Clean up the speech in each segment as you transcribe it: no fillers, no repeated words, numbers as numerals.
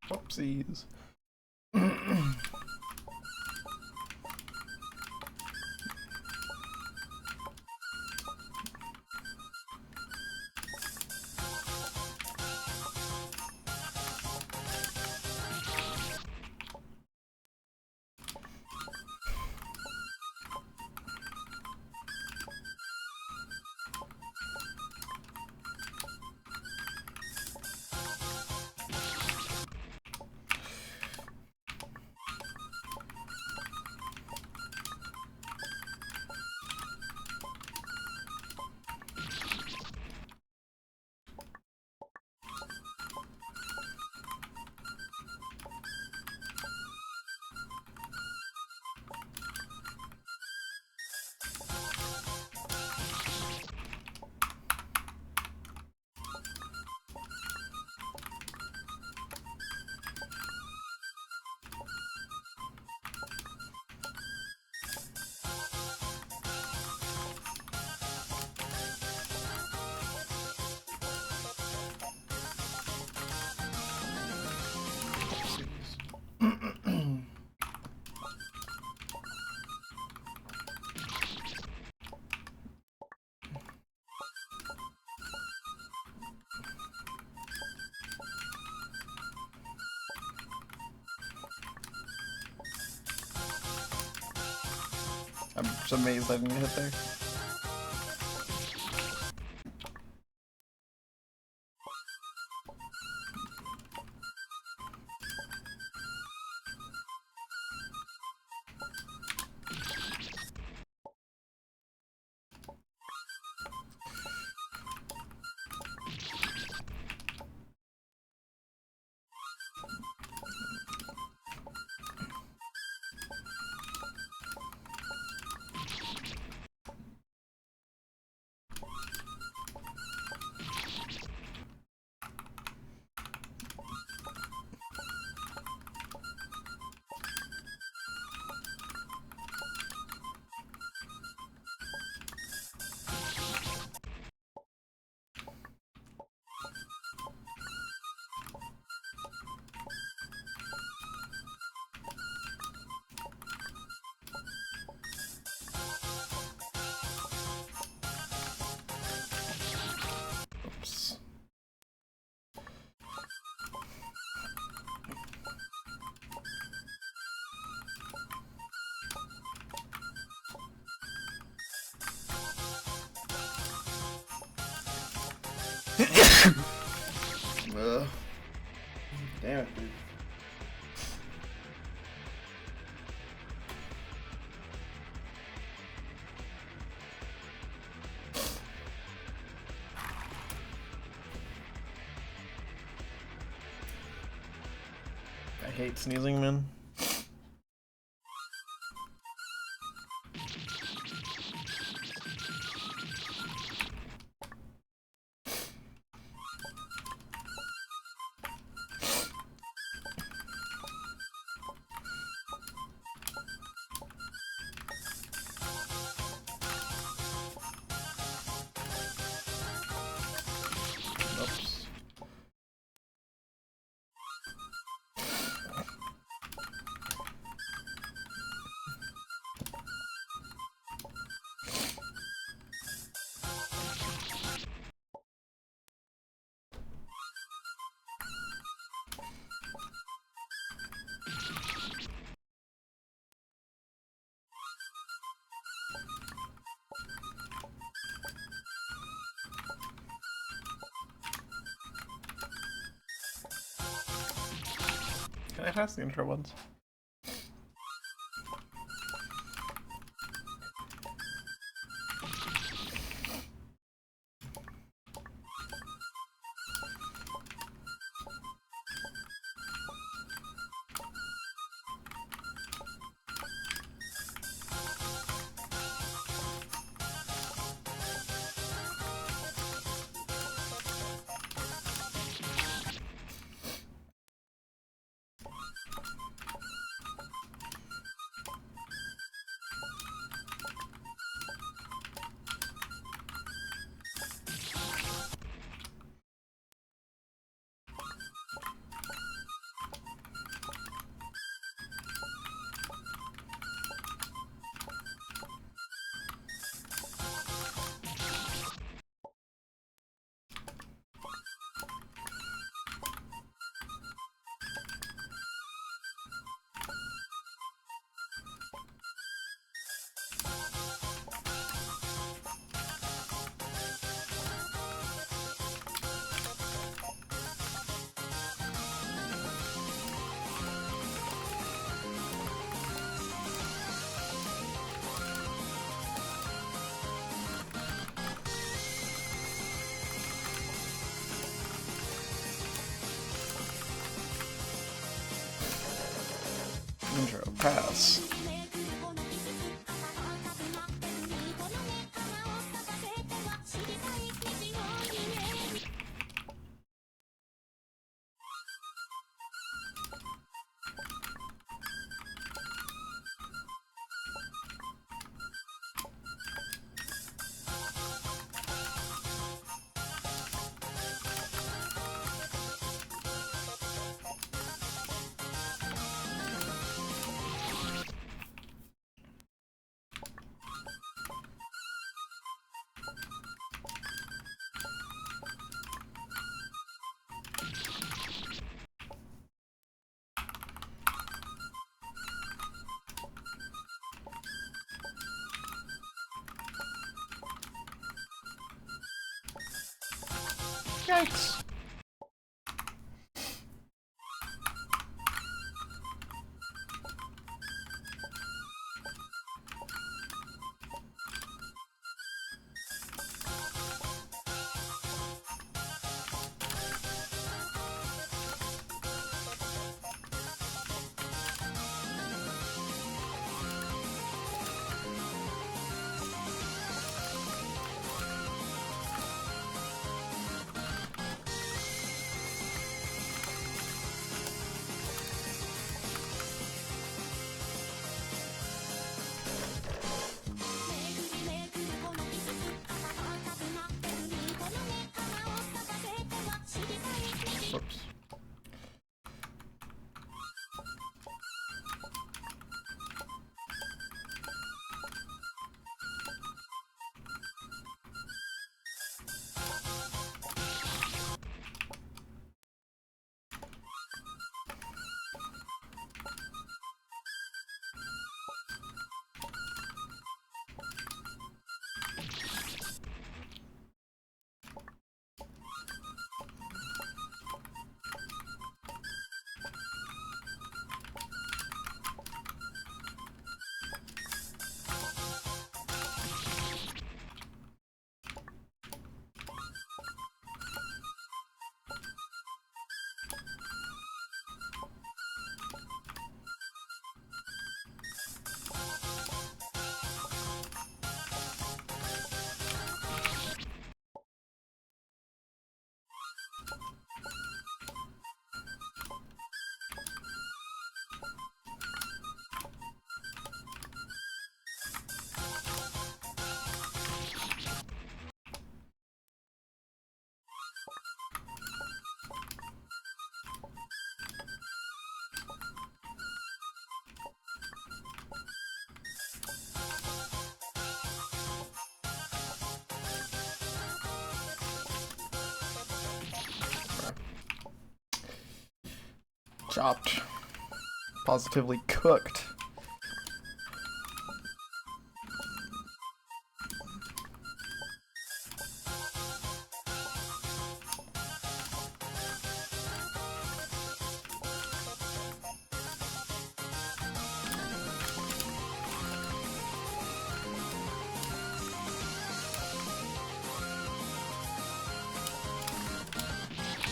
Whoopsies. I'm just amazed I didn't hit there. Oops. Damn it, dude. I hate sneezing, man. Oops. Can I pass the intro once? Intro, pass. Yikes. Whoops. Chopped. Positively cooked.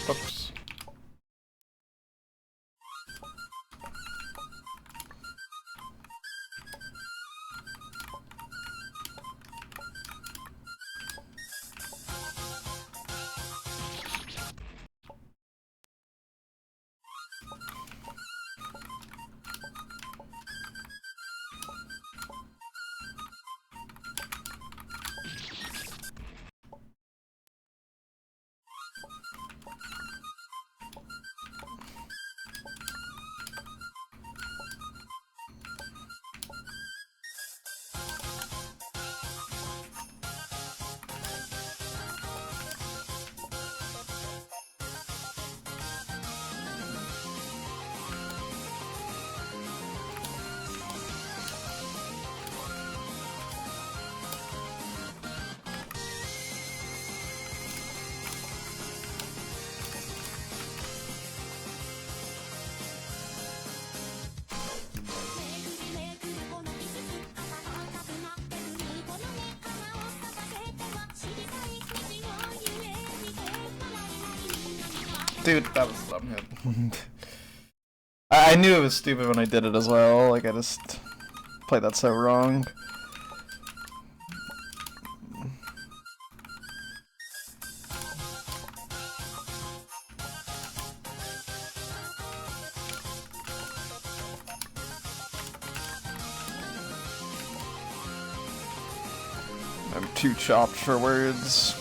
Oops. Dude, that was a dumb hit. I knew it was stupid when I did it as well. Like I just played that so wrong. I'm too chopped for words.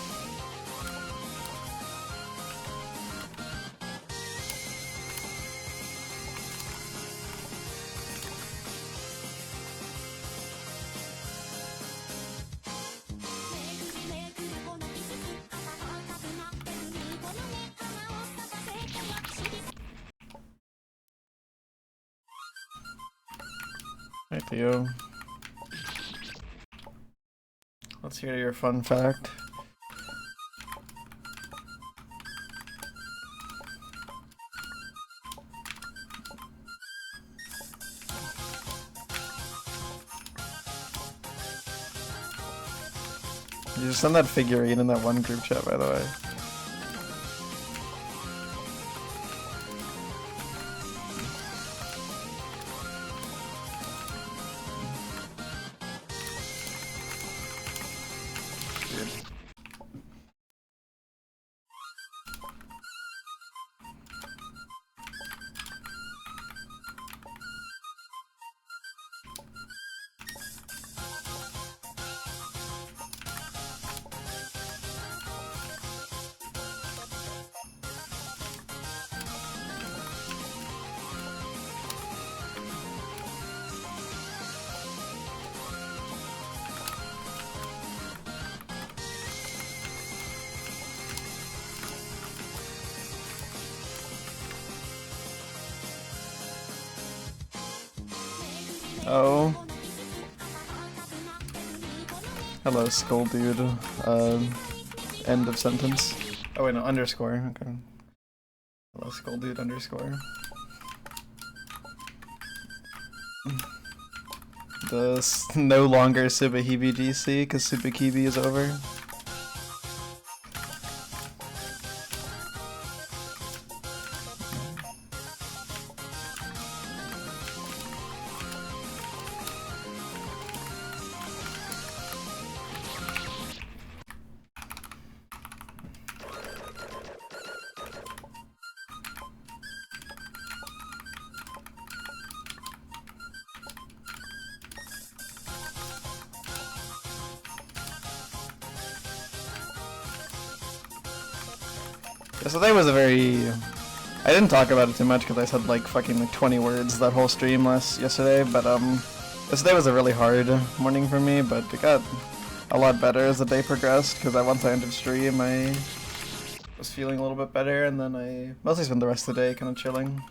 Hey Theo. Let's hear your fun fact. You just send that figurine in that one group chat, by the way. Oh. Hello, skull dude. End of sentence. Oh wait, no, underscore. Okay. Hello, skull dude underscore. The no longer Subahibi GC because Subakibi is over. Yesterday was a very... I didn't talk about it too much because I said like fucking like 20 words that whole stream yesterday, but yesterday was a really hard morning for me, but it got a lot better as the day progressed because once I ended stream I was feeling a little bit better, and then I mostly spent the rest of the day kind of chilling.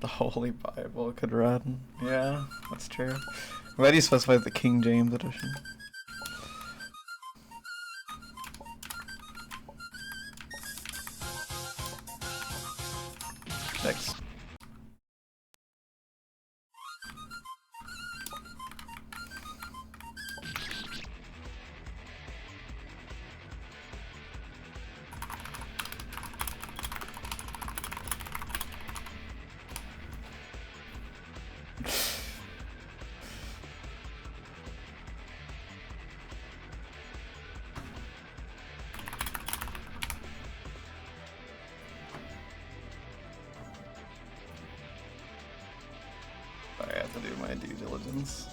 The Holy Bible could run. Yeah, that's true. Why do you specify the King James edition? Thanks. I have to do my due diligence.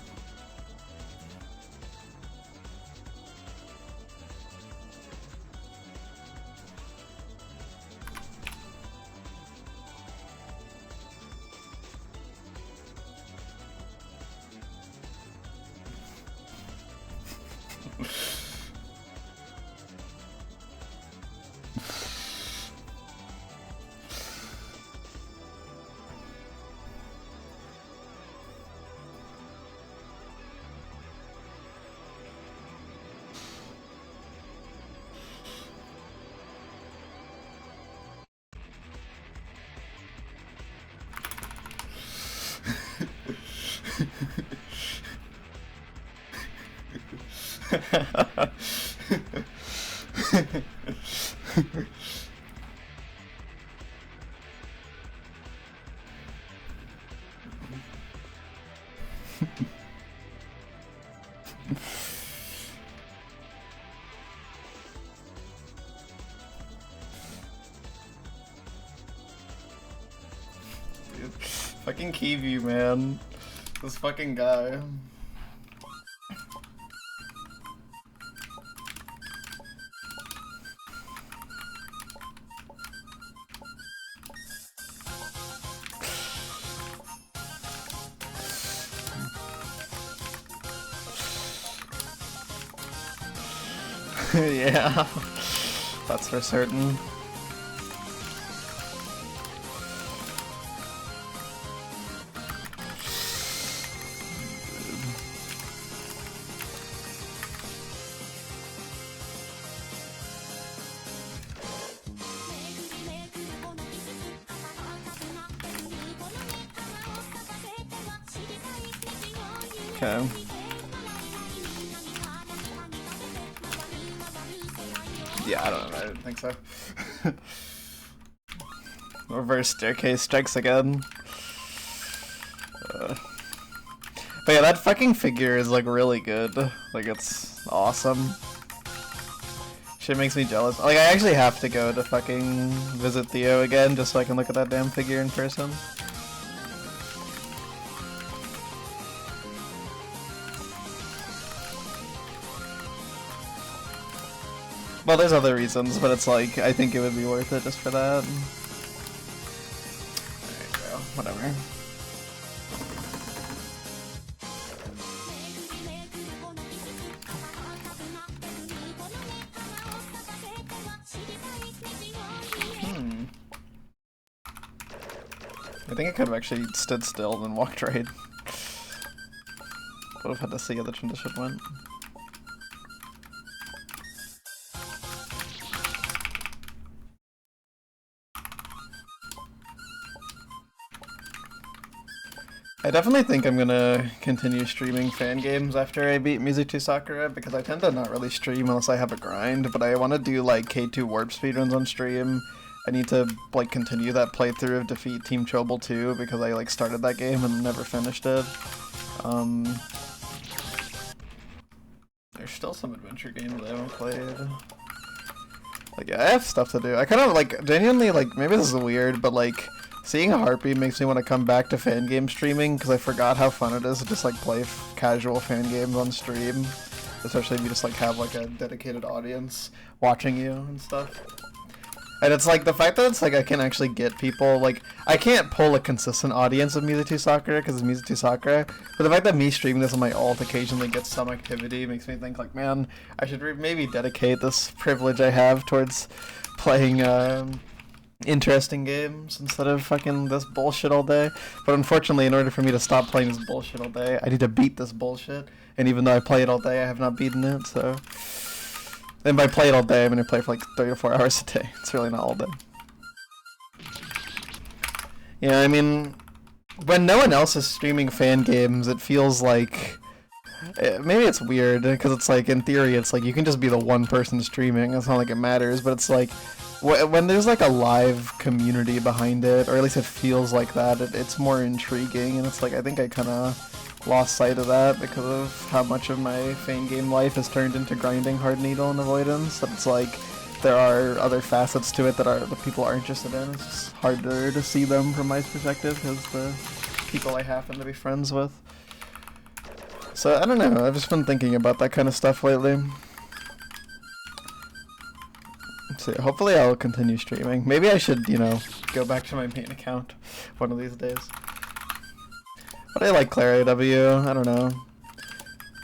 Dude, fucking Kiwi, man. This fucking guy. Yeah, that's for certain. Okay. Yeah, I don't know. I didn't think so. Reverse staircase strikes again. But yeah, that fucking figure is like really good. Like it's awesome. Shit makes me jealous. Like I actually have to go to fucking visit Theo again just so I can look at that damn figure in person. Well, there's other reasons, but it's like, I think it would be worth it just for that. There you go, whatever. I think I could have actually stood still and walked right. Would have had to see how the transition went. I definitely think I'm gonna continue streaming fan games after I beat Mizuchi Sakura, because I tend to not really stream unless I have a grind, but I want to do like K2 warp speedruns on stream. I need to like continue that playthrough of Defeat Team Trouble 2 because I like started that game and never finished it. There's still some adventure games I haven't played. Like yeah, I have stuff to do. I kind of like genuinely like, maybe this is weird, but like seeing a Harpy makes me want to come back to fan game streaming because I forgot how fun it is to just like play casual fan games on stream, especially if you just like have like a dedicated audience watching you and stuff. And it's like the fact that it's like I can actually get people, like I can't pull a consistent audience of Mizuchi Sakura because it's Mizuchi Sakura, but the fact that me streaming this on my alt occasionally gets some activity makes me think like, man, I should maybe dedicate this privilege I have towards playing interesting games instead of fucking this bullshit all day. But unfortunately, in order for me to stop playing this bullshit all day, I need to beat this bullshit. And even though I play it all day, I have not beaten it, so... And by play it all day, I'm gonna play for like 3 or 4 hours a day. It's really not all day. Yeah, I mean, when no one else is streaming fan games, it feels like... Maybe it's weird, because it's like, in theory, it's like you can just be the one person streaming. It's not like it matters, but it's like... When there's like a live community behind it, or at least it feels like that, it's more intriguing, and it's like I think I kind of lost sight of that because of how much of my fan game life has turned into grinding hard needle and avoidance, that it's like there are other facets to it that people are interested in. It's just harder to see them from my perspective because the people I happen to be friends with. So I don't know, I've just been thinking about that kind of stuff lately. So hopefully I'll continue streaming. Maybe I should, you know, go back to my main account one of these days. But I like Claire AW, I don't know.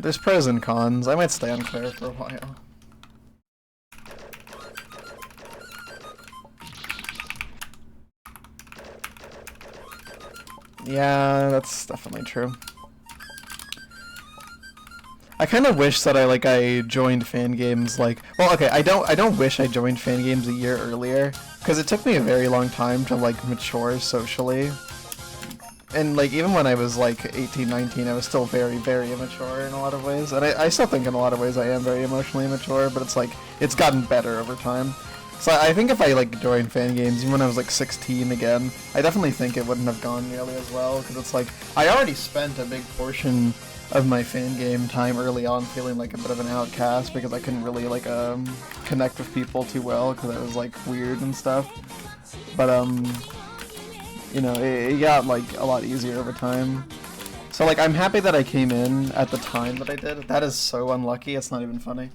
There's pros and cons. I might stay on Claire for a while. Yeah, that's definitely true. I kind of wish that I joined fan games like, well, okay, I don't wish I joined fan games a year earlier, because it took me a very long time to like mature socially. And like even when I was like 18, 19, I was still very, very immature in a lot of ways. And I still think in a lot of ways I am very emotionally immature, but it's like, it's gotten better over time. So I think if I like joined fan games even when I was like 16 again, I definitely think it wouldn't have gone nearly as well, because it's like, I already spent a big portion of my fan game time early on, feeling like a bit of an outcast because I couldn't really like connect with people too well because I was like weird and stuff. But you know, it got like a lot easier over time. So like I'm happy that I came in at the time that I did. That is so unlucky. It's not even funny.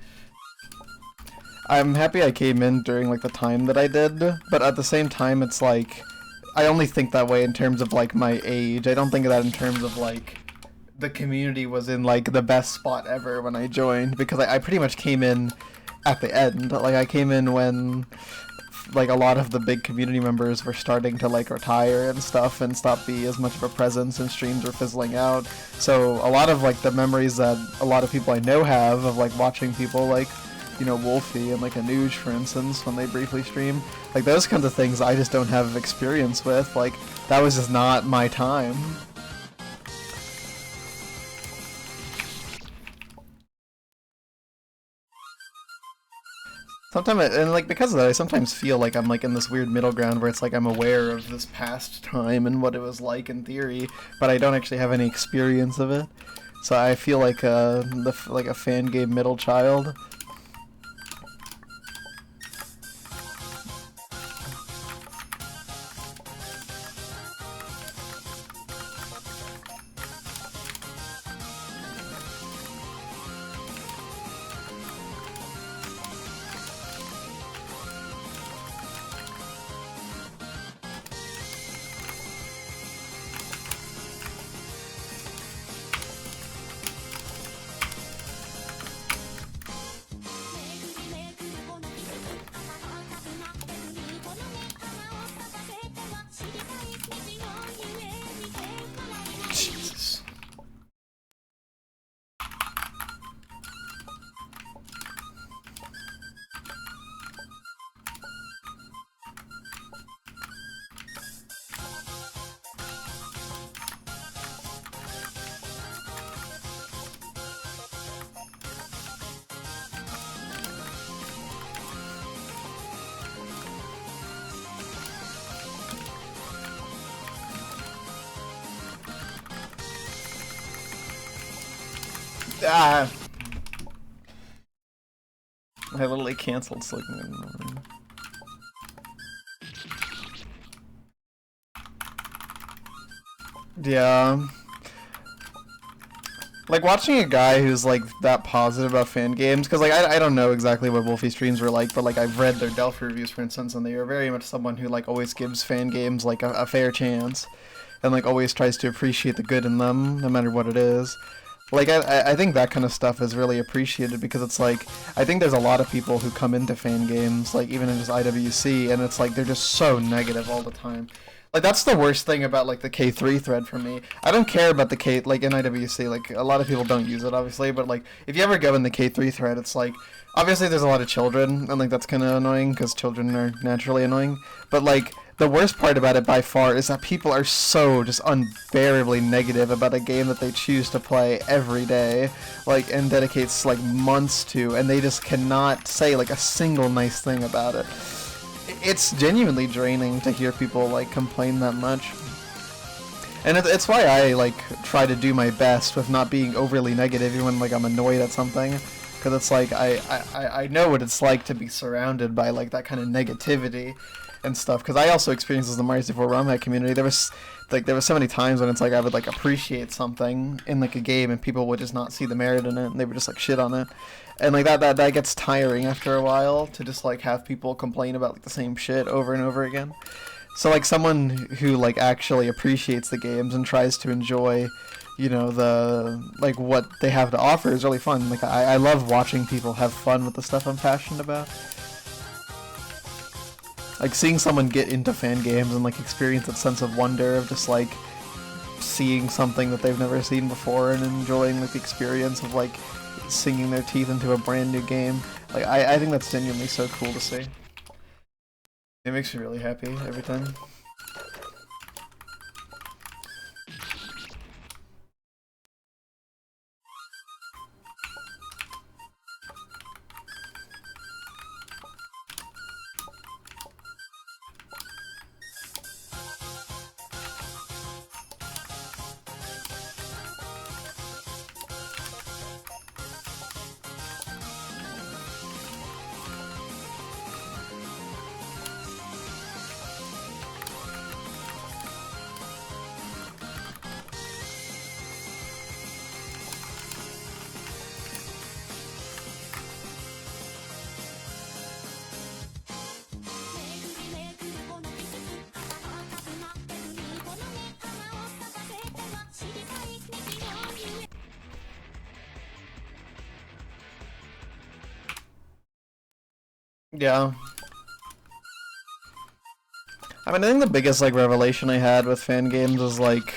I'm happy I came in during like the time that I did, but at the same time it's like I only think that way in terms of like my age. I don't think of that in terms of like the community was in like the best spot ever when I joined, because I pretty much came in at the end. Like I came in when like a lot of the big community members were starting to like retire and stuff and stop being as much of a presence, and streams were fizzling out. So a lot of like the memories that a lot of people I know have of like watching people like, you know, Wolfie and like Anuj, for instance, when they briefly stream, like those kinds of things I just don't have experience with. Like that was just not my time. Sometimes, and like because of that, I sometimes feel like I'm like in this weird middle ground where it's like I'm aware of this past time and what it was like in theory, but I don't actually have any experience of it. So I feel like like a fan game middle child. Jesus. Ah! I literally canceled sleeping. Yeah. Like watching a guy who's like that positive about fan games, because like I don't know exactly what Wolfie streams were like, but like I've read their Delphi reviews, for instance, and they are very much someone who like always gives fan games like a fair chance, and like always tries to appreciate the good in them, no matter what it is. Like I think that kind of stuff is really appreciated, because it's like I think there's a lot of people who come into fan games, like even in just IWC, and it's like they're just so negative all the time. Like that's the worst thing about like the K3 thread for me. I don't care about the K, like in IWC, like a lot of people don't use it obviously, but like if you ever go in the K3 thread, it's like obviously there's a lot of children, and like that's kind of annoying because children are naturally annoying. But like the worst part about it by far is that people are so just unbearably negative about a game that they choose to play every day, like, and dedicates like months to, and they just cannot say like a single nice thing about it. It's genuinely draining to hear people like complain that much, and it's why I like try to do my best with not being overly negative even when like I'm annoyed at something, because it's like I know what it's like to be surrounded by like that kind of negativity and stuff, because I also experienced this in the Mario 64 ROM hack community. There was so many times when it's like I would like appreciate something in like a game and people would just not see the merit in it, and they would just like shit on it, and like that gets tiring after a while to just like have people complain about like the same shit over and over again. So like someone who like actually appreciates the games and tries to enjoy, you know, the like what they have to offer is really fun. Like I love watching people have fun with the stuff I'm passionate about. Like seeing someone get into fan games and like experience that sense of wonder of just like seeing something that they've never seen before and enjoying like the experience of like sinking their teeth into a brand new game. Like I think that's genuinely so cool to see. It makes me really happy every time. Yeah. I mean, I think the biggest, like, revelation I had with fan games was, like,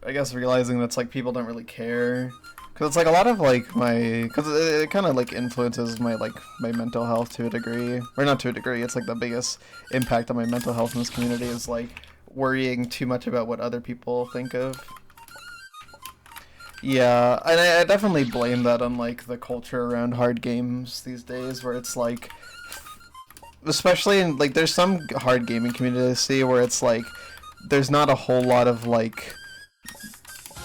I guess realizing that's, like, people don't really care. Because it's, like, a lot of, like, because it kind of, like, influences my, like, my mental health to a degree. Or not to a degree, it's, like, the biggest impact on my mental health in this community is, like, worrying too much about what other people think of. Yeah, and I definitely blame that on, like, the culture around hard games these days, where it's, like, especially in, like, there's some hard gaming communities I see where it's, like, there's not a whole lot of, like,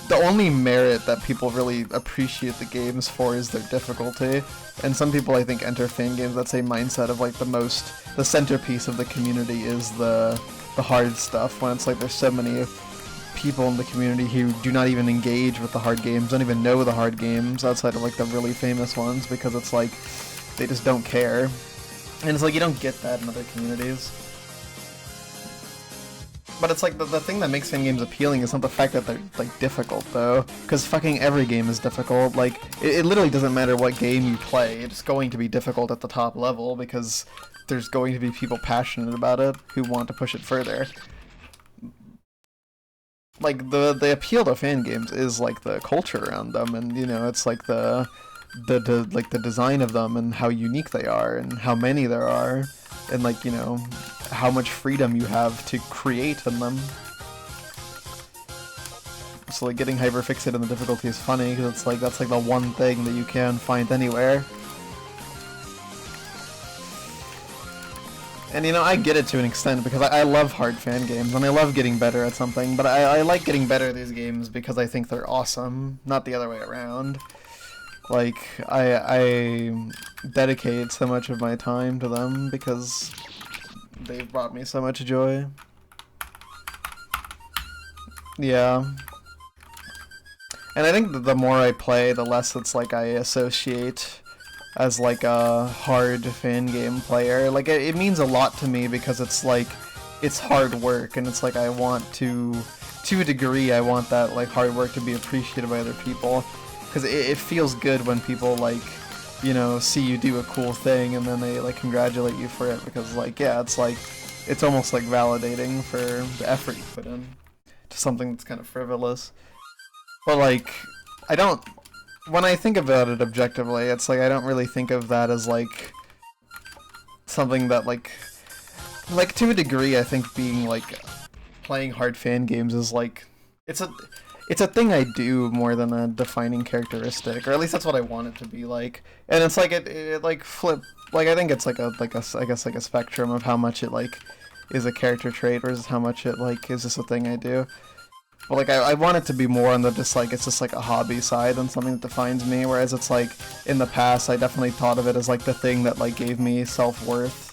the only merit that people really appreciate the games for is their difficulty. And some people, I think, enter fan games that same mindset of, like, the centerpiece of the community is the hard stuff, when it's like there's so many people in the community who do not even engage with the hard games, don't even know the hard games outside of, like, the really famous ones, because it's like they just don't care. And it's like you don't get that in other communities. But it's like the thing that makes fan games appealing is not the fact that they're, like, difficult, though. Because fucking every game is difficult. Like, it literally doesn't matter what game you play, it's going to be difficult at the top level, because there's going to be people passionate about it who want to push it further. Like, the appeal to fan games is, like, the culture around them, and, you know, it's like like the design of them and how unique they are and how many there are, and, like, you know, how much freedom you have to create in them. So, like, getting hyperfixated on the difficulty is funny, because it's like, that's like the one thing that you can find anywhere. And, you know, I get it to an extent, because I love hard fan games, and I love getting better at something, but I like getting better at these games because I think they're awesome, not the other way around. Like, I dedicate so much of my time to them because they've brought me so much joy. Yeah. And I think that the more I play, the less it's like I associate as, like, a hard fan game player. Like, it means a lot to me because it's like, it's hard work, and it's like I want to a degree, I want that, like, hard work to be appreciated by other people. Because it feels good when people, like, you know, see you do a cool thing and then they, like, congratulate you for it, because, like, yeah, it's like, it's almost, like, validating for the effort you put in to something that's kind of frivolous. But, like, I don't, when I think about it objectively, it's like I don't really think of that as, like, something that, like, to a degree, I think being, like, playing hard fan games is, like, it's a thing I do more than a defining characteristic, or at least that's what I want it to be like. And it's like it like flip, like, I think it's like a I guess like a spectrum of how much it, like, is a character trait versus how much it, like, is just a thing I do. But, like, I want it to be more on the just, like, it's just like a hobby side than something that defines me, whereas it's like in the past I definitely thought of it as, like, the thing that, like, gave me self-worth.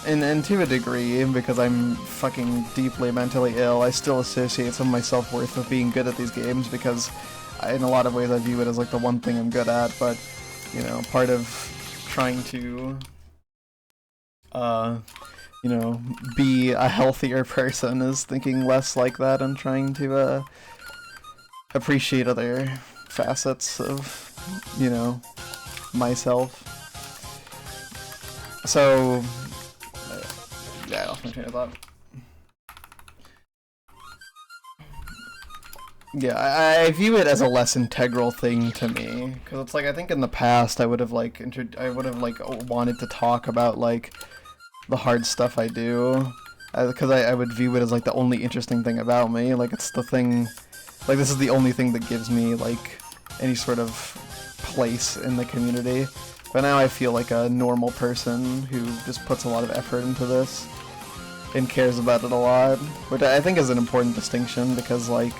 And to a degree, because I'm fucking deeply mentally ill, I still associate some of my self-worth with being good at these games, because in a lot of ways I view it as, like, the one thing I'm good at. But, you know, part of trying to, you know, be a healthier person is thinking less like that and trying to, appreciate other facets of, you know, myself. So, yeah, I lost my train of thought. Yeah, I view it as a less integral thing to me, because it's like, I think in the past I would have, like, wanted to talk about, like, the hard stuff I do, because I would view it as, like, the only interesting thing about me. Like, it's the thing, like, this is the only thing that gives me, like, any sort of place in the community. But now I feel like a normal person who just puts a lot of effort into this and cares about it a lot, which I think is an important distinction, because, like,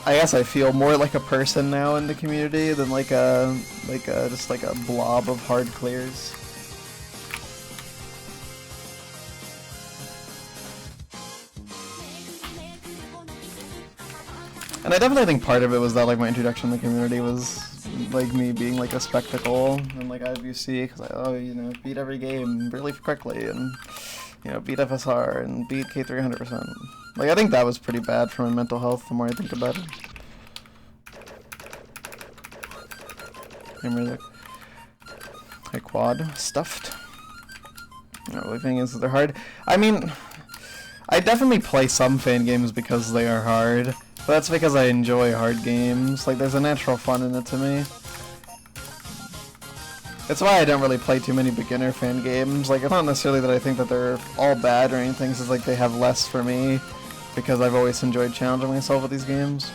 I guess I feel more like a person now in the community than like a just like a blob of hard clears. And I definitely think part of it was that, like, my introduction to the community was, like, me being, like, a spectacle and, like, IWC, because you know, beat every game really quickly, and, you know, beat FSR and beat K3 100%. Like, I think that was pretty bad for my mental health the more I think about it. Hey, music. My quad stuffed. The only thing is that they're hard. I mean, I definitely play some fan games because they are hard, but that's because I enjoy hard games. Like, there's a natural fun in it to me. It's why I don't really play too many beginner fan games. Like, it's not necessarily that I think that they're all bad or anything, it's just like they have less for me, because I've always enjoyed challenging myself with these games.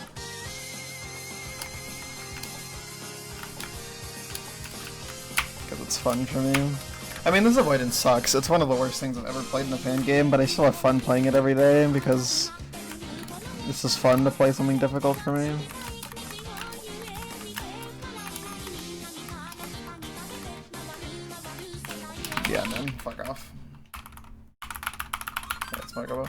Because it's fun for me. I mean, this avoidance sucks. It's one of the worst things I've ever played in a fan game, but I still have fun playing it every day because it's just fun to play something difficult for me. Yeah, man, fuck off. Yeah, it's Sakura.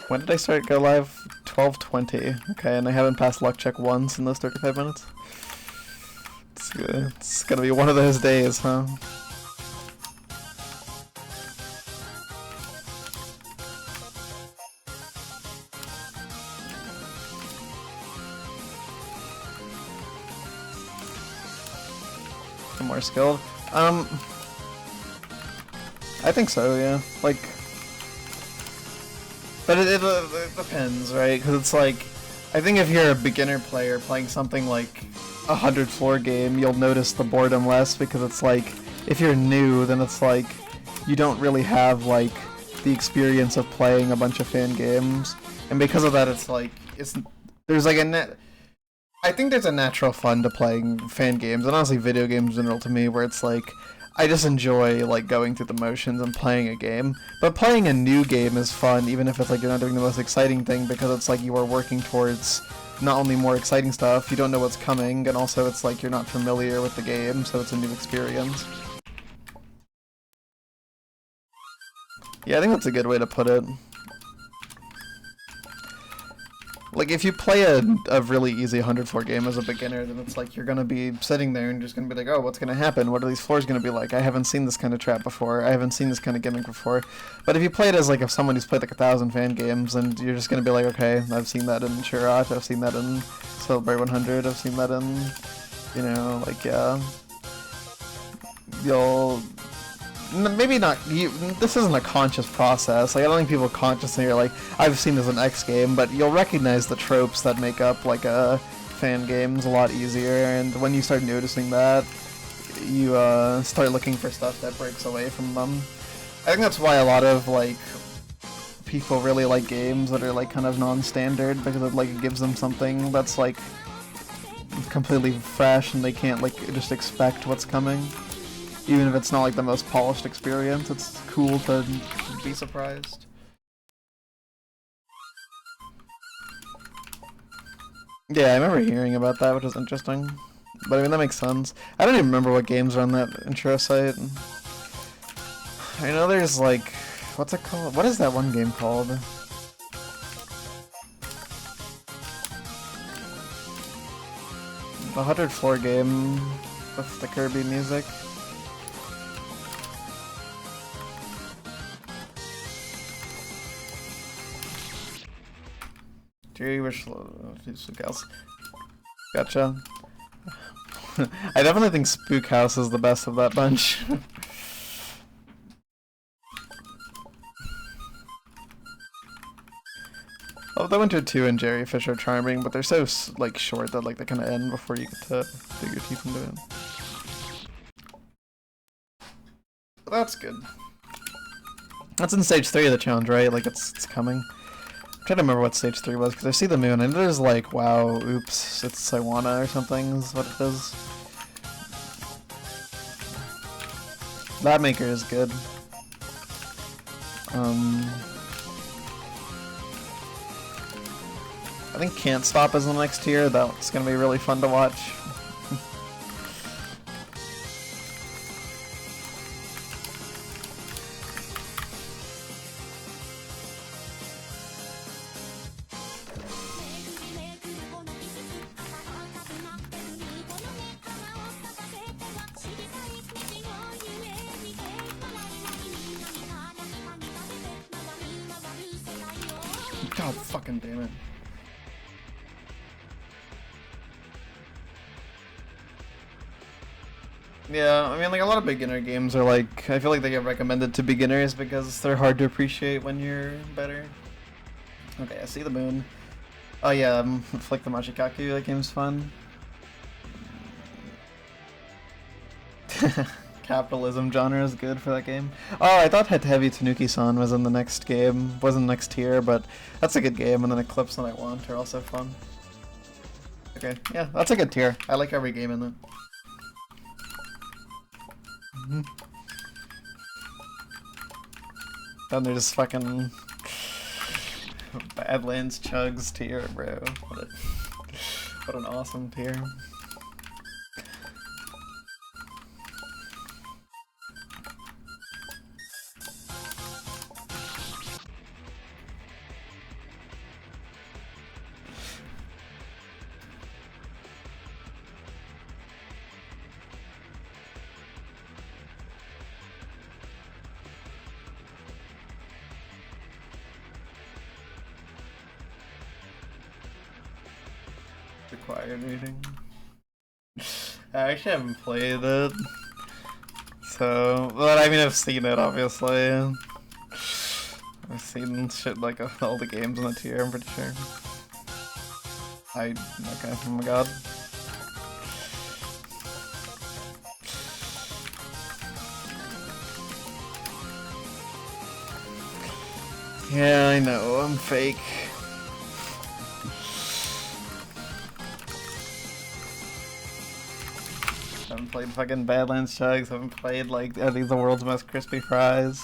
When did I start Go Live? 12:20. Okay, and I haven't passed luck check once in those 35 minutes. It's good. It's gonna be one of those days, huh? I'm more skilled. I think so, yeah. Like, but it depends, right? Because it's like, I think if you're a beginner player playing something like a 100 floor game, you'll notice the boredom less, because it's like, if you're new, then it's like, you don't really have like the experience of playing a bunch of fan games, and because of that, it's like, there's like I think there's a natural fun to playing fan games, and honestly video games in general to me, where it's like, I just enjoy like going through the motions and playing a game. But playing a new game is fun, even if it's like you're not doing the most exciting thing, because it's like you are working towards not only more exciting stuff, you don't know what's coming, and also it's like you're not familiar with the game, so it's a new experience. Yeah, I think that's a good way to put it. Like, if you play a really easy 100 floor game as a beginner, then it's like you're gonna be sitting there and just gonna be like, oh, what's gonna happen? What are these floors gonna be like? I haven't seen this kind of trap before. I haven't seen this kind of gimmick before. But if you play it as like if someone who's played like 1,000 fan games, and you're just gonna be like, okay, I've seen that in Shirat, I've seen that in Celebrate 100, I've seen that in, you know, like, yeah. You'll... Maybe not, this isn't a conscious process, like I don't think people consciously are like, I've seen this in X game, but you'll recognize the tropes that make up like a fan games a lot easier, and when you start noticing that, you start looking for stuff that breaks away from them. I think that's why a lot of like people really like games that are like kind of non-standard, because it gives them something that's like completely fresh and they can't like just expect what's coming. Even if it's not like the most polished experience, it's cool to be surprised. Yeah, I remember hearing about that, which is interesting. But I mean, that makes sense. I don't even remember what games are on that intro site. I know there's like... what's it called? What is that one game called? The 100 floor game with the Kirby music. Jerry wish else. Gotcha. I definitely think Spook House is the best of that bunch. Oh, the Winter 2 and Jellyfish are charming, but they're so like short that like they kind of end before you get to dig your teeth into it. But that's good. That's in stage 3 of the challenge, right? Like it's coming. I'm trying to remember what stage 3 was, because I see the moon, and there's like, wow, oops, it's Iwana or something is what it is. That Maker is good. I think Can't Stop is the next tier. That's gonna be really fun to watch. God fucking damn it. Yeah, I mean, like, a lot of beginner games are like, I feel like they get recommended to beginners because they're hard to appreciate when you're better. Okay, I see the moon. Oh yeah, Flick the Machikaku, that game's fun. Capitalism genre is good for that game. Oh, I thought Heavy Tanuki-san was in the next game, wasn't next tier, but that's a good game, and then Eclipse and I Want are also fun. Okay, yeah, that's a good tier. I like every game in it. Then there's fucking Badlands Chugs tier, bro. What an awesome tier. Required reading. I actually haven't played it, so, but I mean I've seen it obviously. I've seen shit like all the games in the tier, I'm pretty sure. Okay, oh my god. Yeah, I know, I'm fake. Haven't played fucking Badlands Chugs, haven't played like I think the world's most crispy fries.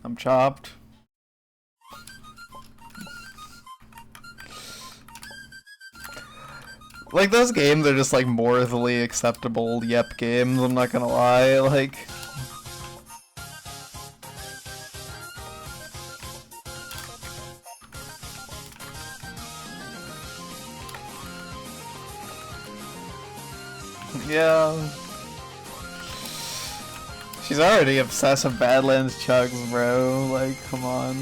I'm chopped. Like those games are just like morally acceptable yep games, I'm not gonna lie, like yeah. She's already obsessed with Badlands Chugs, bro. Like, come on.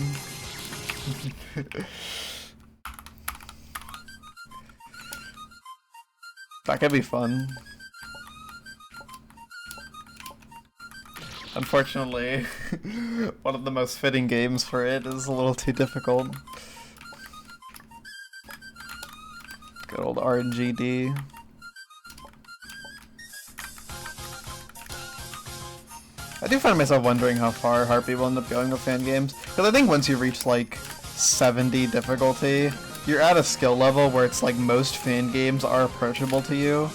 That could be fun. Unfortunately, one of the most fitting games for it is a little too difficult. Good old RNGD. I do find myself wondering how far hard people end up going with fan games, because I think once you reach like 70 difficulty, you're at a skill level where it's like most fan games are approachable to you,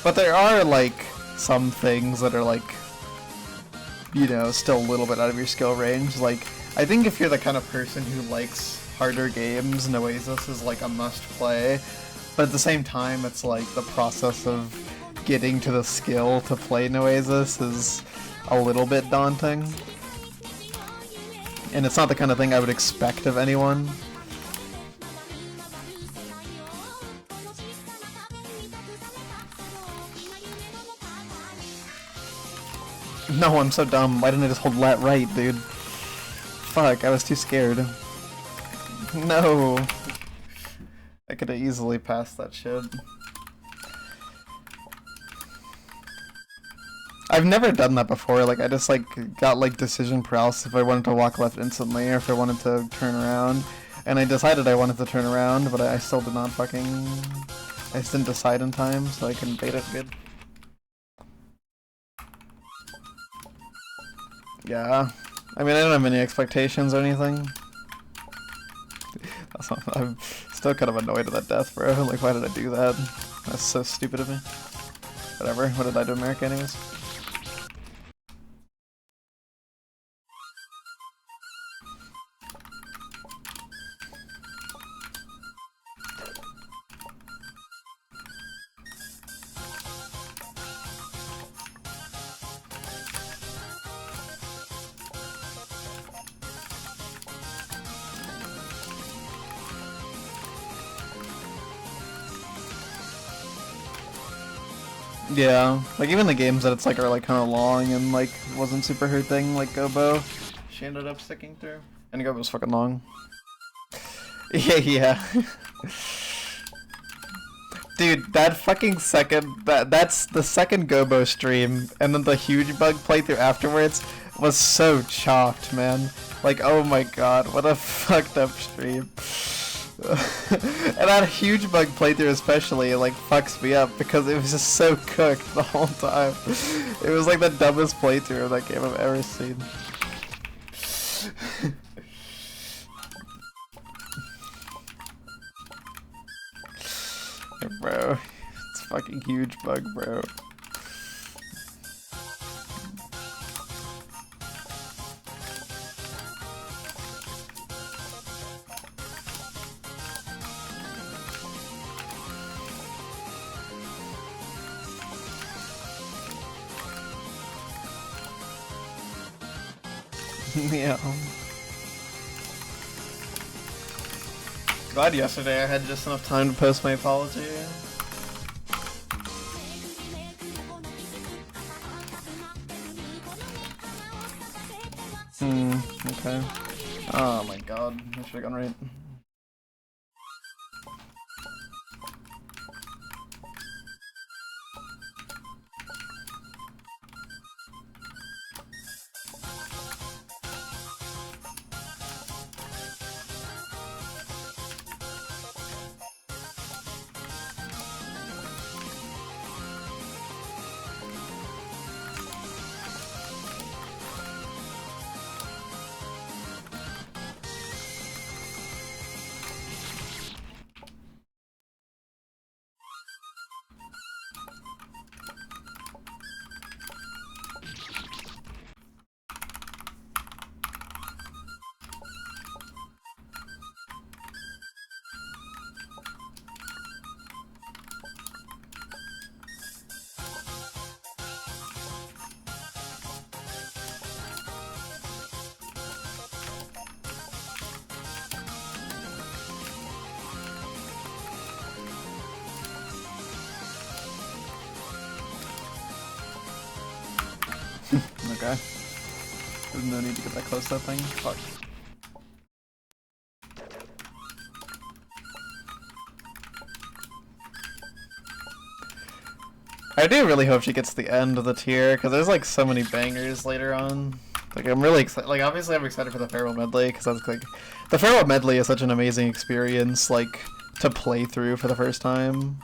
but there are like some things that are like, you know, still a little bit out of your skill range. Like, I think if you're the kind of person who likes harder games, Noesis is like a must play, but at the same time it's like the process of getting to the skill to play Noesis is a little bit daunting. And it's not the kind of thing I would expect of anyone. No, I'm so dumb. Why didn't I just hold lat right, dude? Fuck, I was too scared. No. I could have easily passed that shit. I've never done that before, like I just like got like decision paralysis if I wanted to walk left instantly or if I wanted to turn around. And I decided I wanted to turn around, but I still did not fucking... I just didn't decide in time, so I couldn't bait it good. Yeah. I mean, I don't have any expectations or anything. I'm still kind of annoyed at that death, bro. Like, why did I do that? That's so stupid of me. Whatever, what did I do to America anyways? Yeah, like even the games that it's like are like kind of long and like wasn't super her thing, like Gobo, she ended up sticking through. And go was fucking long. Yeah. Dude, that fucking that's the second Gobo stream, and then the huge bug playthrough afterwards was so chopped, man. Like, oh my god, what a fucked up stream. And that huge bug playthrough especially, like, fucks me up because it was just so cooked the whole time. It was like the dumbest playthrough of that game I've ever seen. Bro, it's fucking huge bug, bro. Yeah. Glad yesterday I had just enough time to post my apology. Okay. Oh my god, I should've gone right. Okay. There's no need to get that close to that thing. Fuck. I do really hope she gets the end of the tier, because there's like so many bangers later on. Like, I'm really excited. Like, obviously I'm excited for the farewell medley, because that's like... The farewell medley is such an amazing experience, like, to play through for the first time.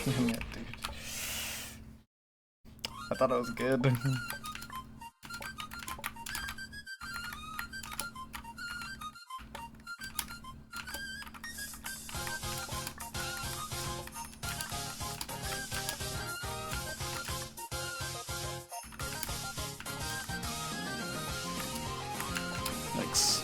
Damn it, dude. I thought it was good. Thanks.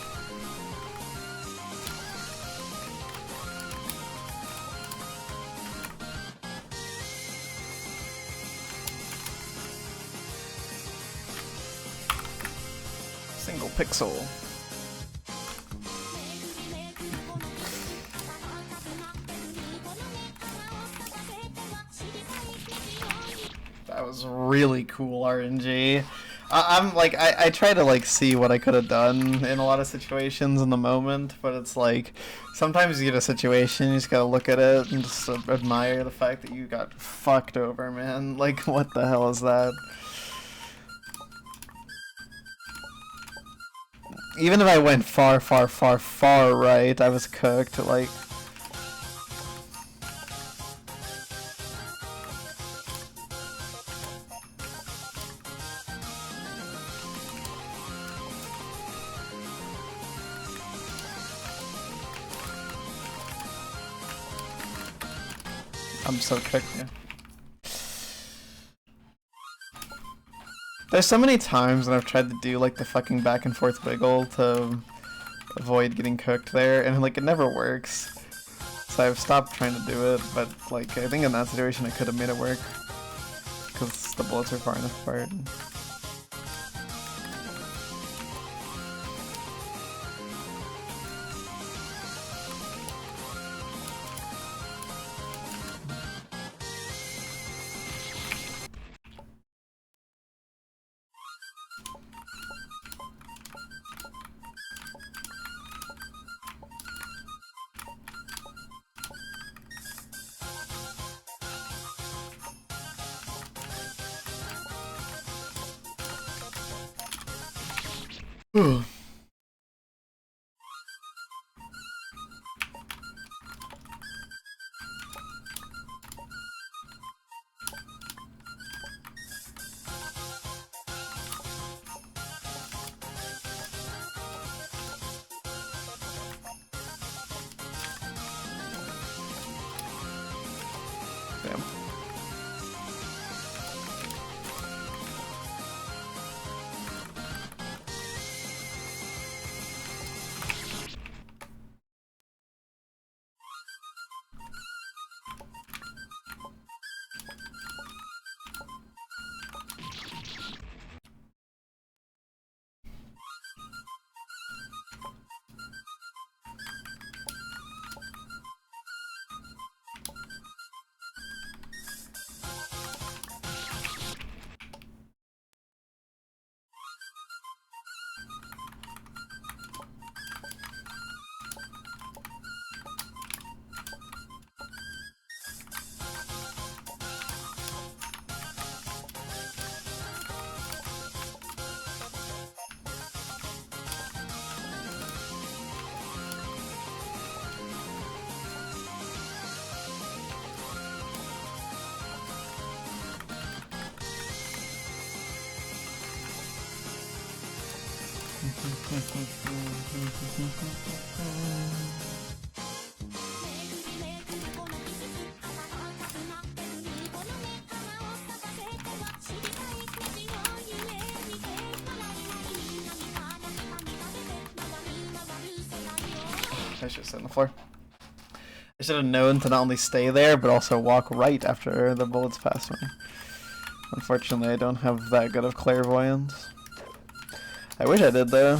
Single pixel. That was really cool RNG. I'm like, I try to like see what I could have done in a lot of situations in the moment, but it's like sometimes you get a situation, you just gotta look at it and just admire the fact that you got fucked over, man. Like, what the hell is that? Even if I went far, far, far, far right, I was cooked. Like. I'm so cooked, yeah. There's so many times when I've tried to do like the fucking back and forth wiggle to avoid getting cooked there, and like it never works. So I've stopped trying to do it, but like I think in that situation I could have made it work because the bullets are far enough apart. Ooh. Damn. I should sit on the floor. I should have known to not only stay there, but also walk right after the bullets pass me. Unfortunately, I don't have that good of clairvoyance. I wish I did, though.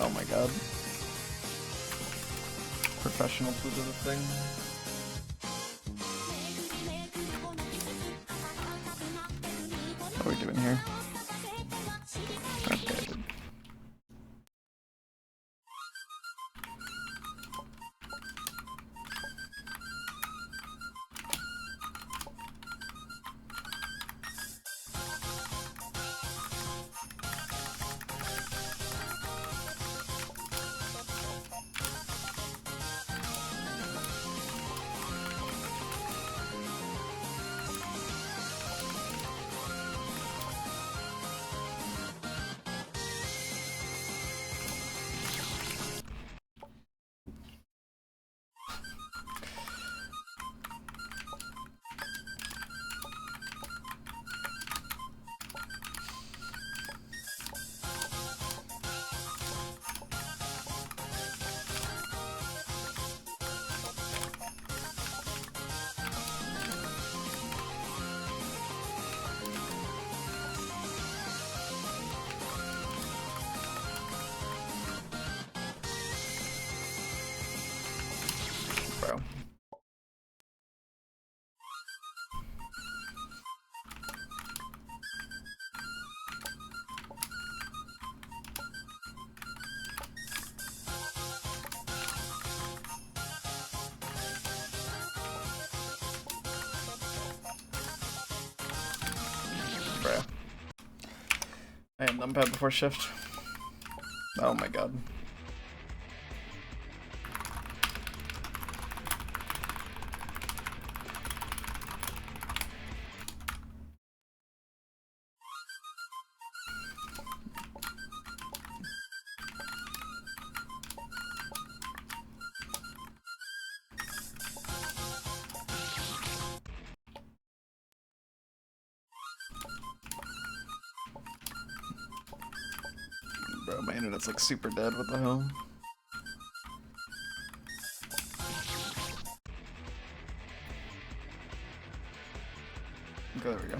Oh my god. Professional to do the thing. What are we doing here? Okay. Bro. Bro. I had numpad before shift. Oh my god. Bro, my internet's like super dead, what the hell? Okay, there we go.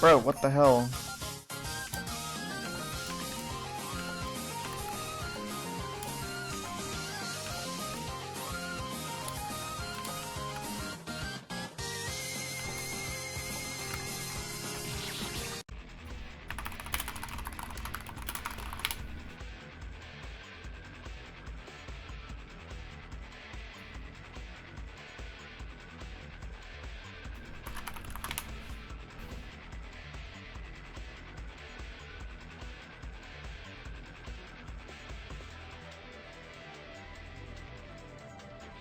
Bro, what the hell?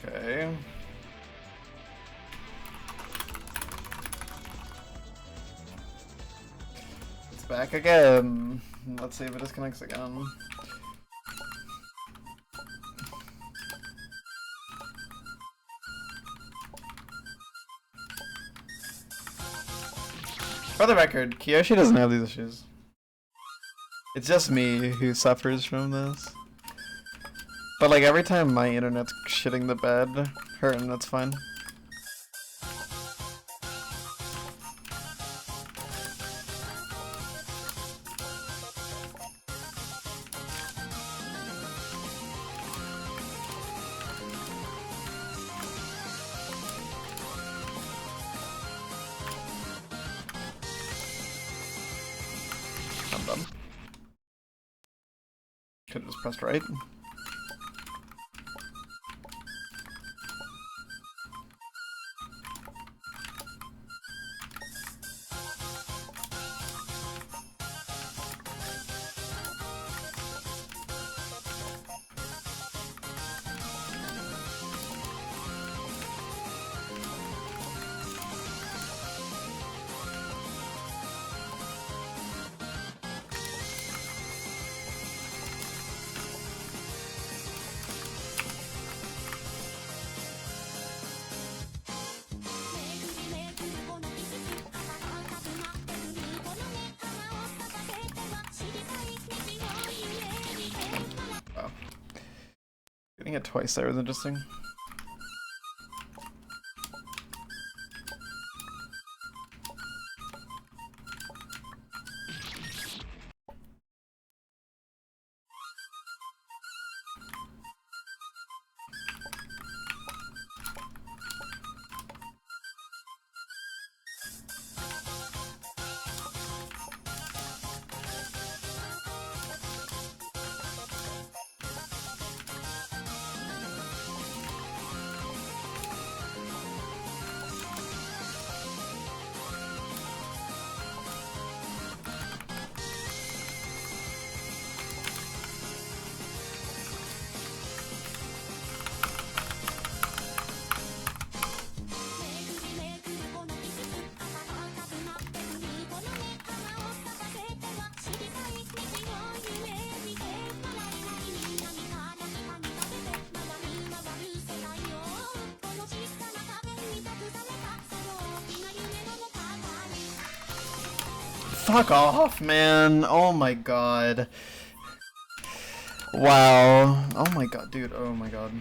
Okay. It's back again. Let's see if it disconnects again. For the record, Kiyoshi doesn't have these issues. It's just me who suffers from this. But like every time my internet's shitting the bed, her internet's fine. I'm done. Could've just pressed right. Getting it twice there was interesting. Fuck off, man. Oh my god. Wow. Oh my god, dude. Oh my god.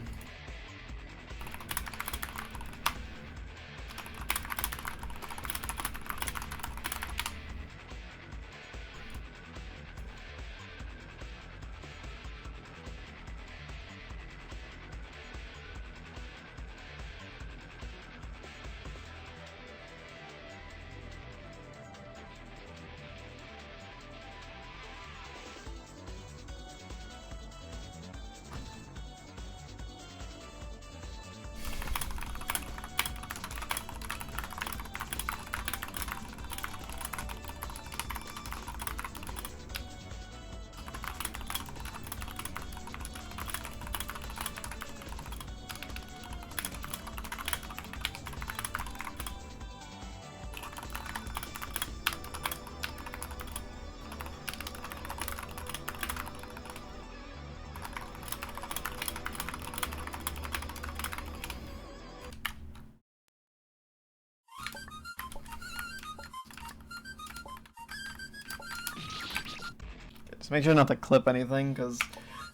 Just make sure not to clip anything, because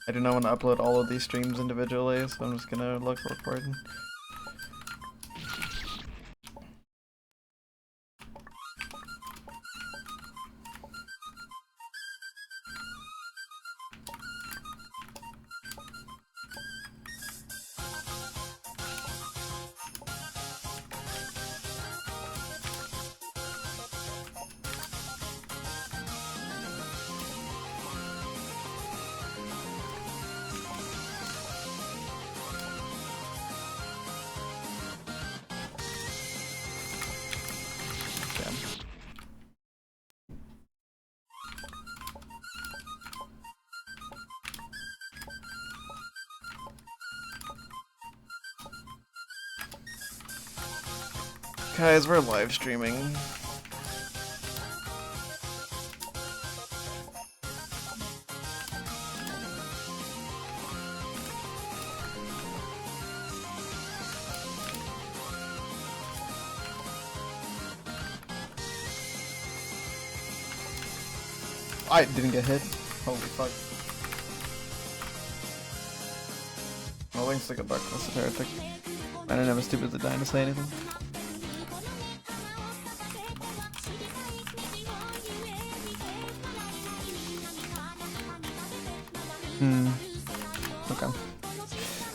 I do not want to upload all of these streams individually, so I'm just gonna look for recording. Guys, we're live streaming. I didn't get hit. Holy fuck. Well, thanks to good luck, that's a heretic. I don't have a stupid to die to say anything. Okay.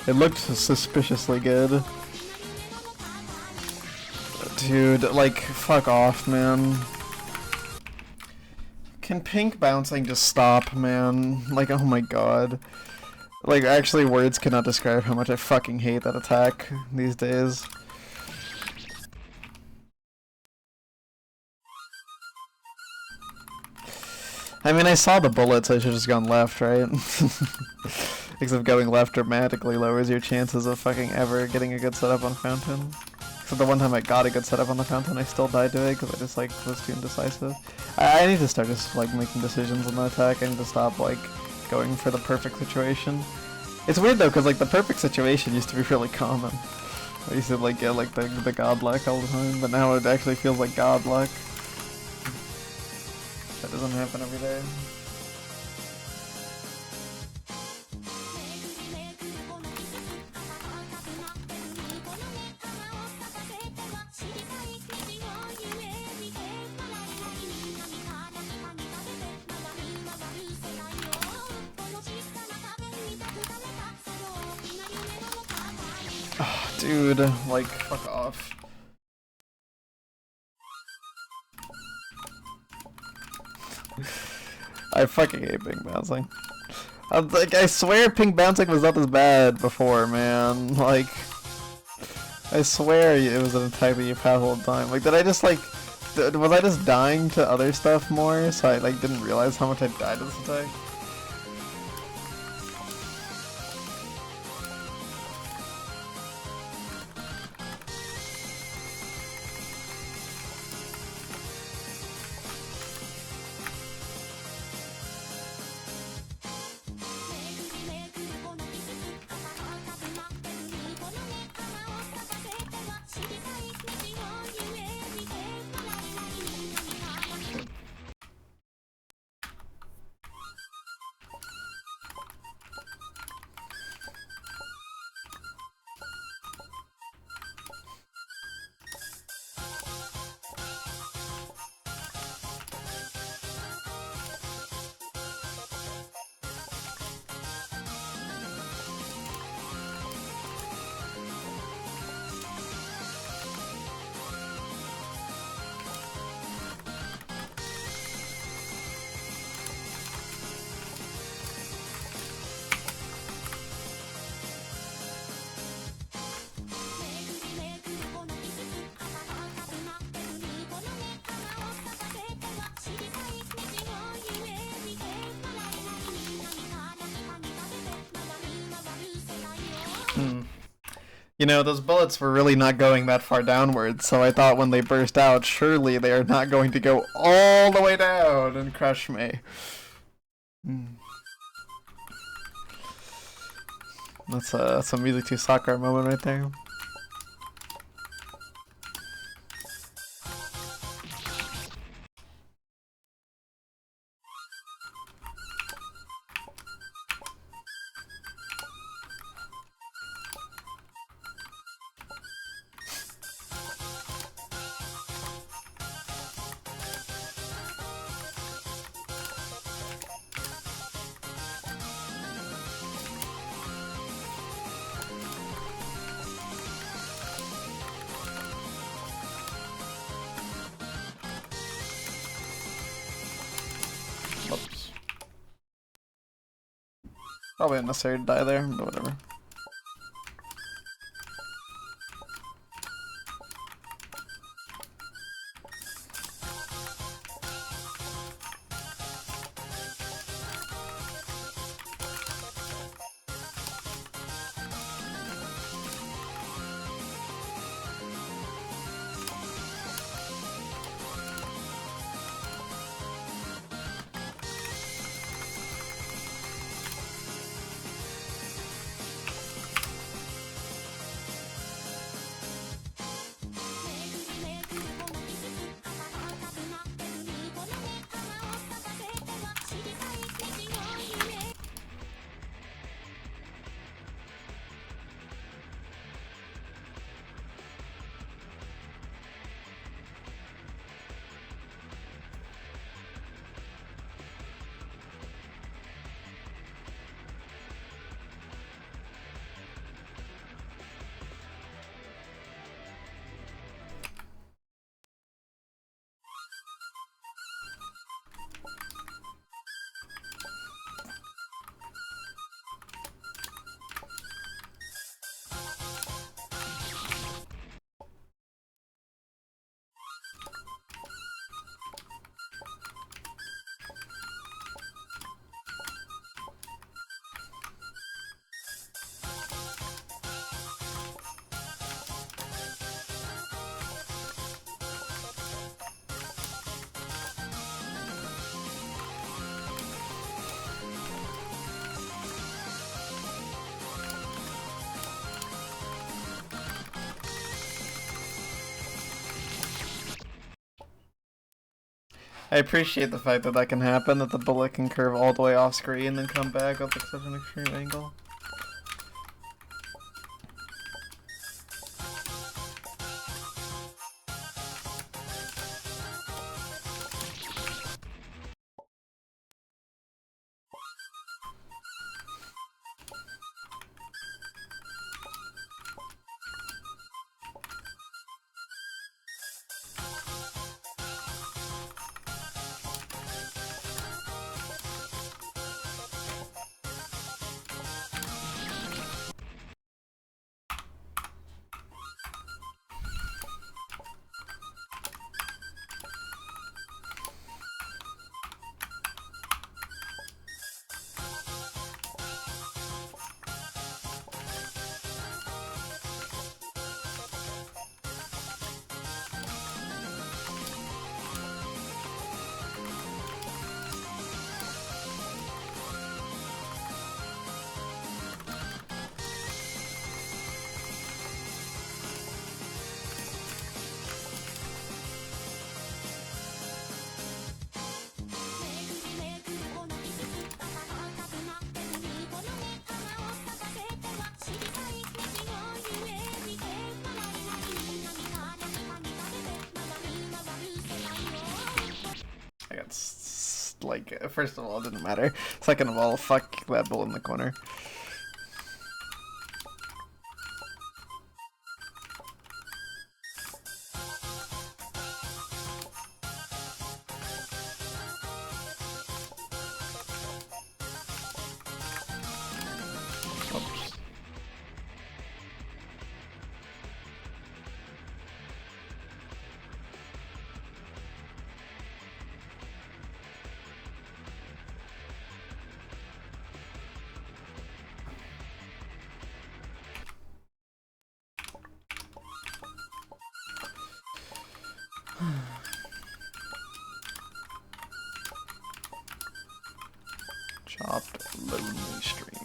It looked suspiciously good. Dude, like, fuck off, man. Can pink bouncing just stop, man? Like, oh my god. Like, actually, words cannot describe how much I fucking hate that attack these days. I mean, I saw the bullet, so I should've just gone left, right? Except going left dramatically lowers your chances of fucking ever getting a good setup on Fountain. So the one time I got a good setup on the Fountain, I still died to it because I just like was too indecisive. I need to start just like making decisions on the attack. I need to stop like going for the perfect situation. It's weird though, because like the perfect situation used to be really common. I used to like get like the godluck all the time, but now it actually feels like godluck. That doesn't happen every day. Oh, dude, like, fuck off. I fucking hate pink bouncing. I swear pink bouncing was not this bad before, man. Like, I swear it was an attack that you passed all the time. Like, did I just like, was I just dying to other stuff more, so I like didn't realize how much I died to this attack? You know, those bullets were really not going that far downwards, so I thought when they burst out, surely they are not going to go all the way down and crush me. That's a music to Sakura moment right there. Oops. Probably unnecessary to die there, but whatever. I appreciate the fact that that can happen, that the bullet can curve all the way off screen and then come back with like such an extreme angle. I got like, first of all, it didn't matter. Second of all, fuck that bull in the corner. Oops. Lonely stream.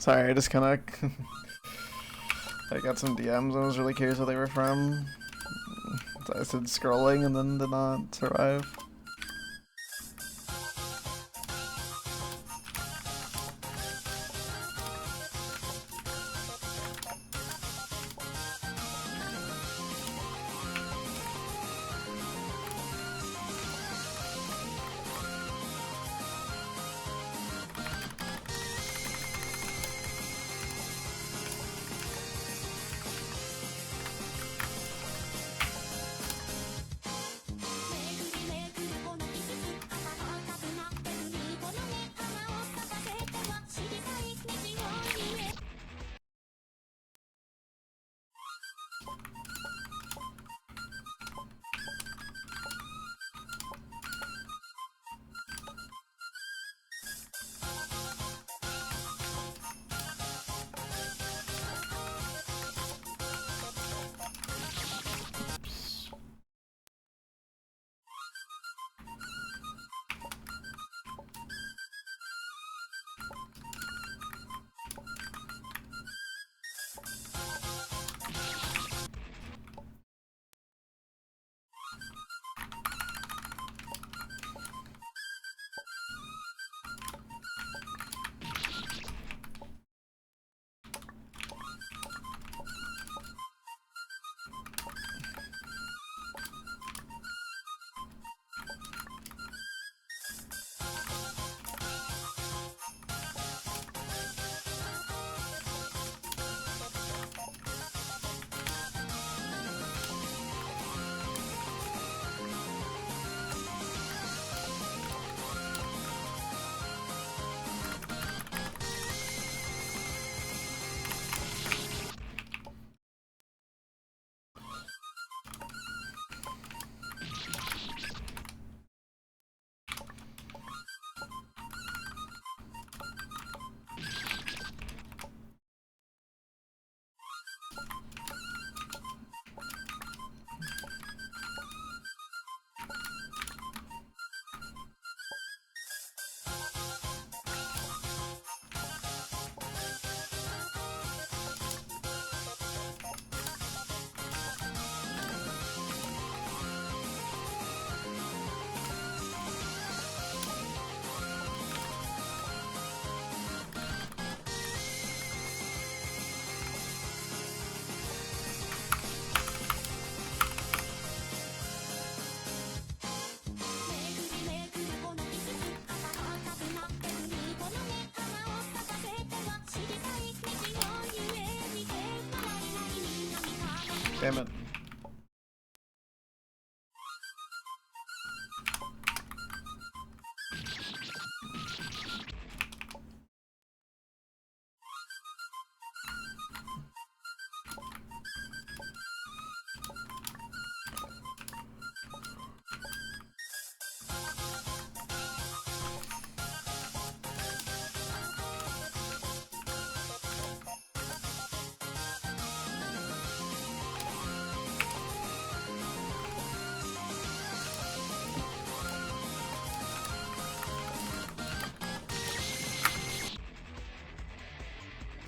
Sorry, I just kind of I got some DMs. I was really curious what they were from. So I said scrolling and then did not survive. Damn it.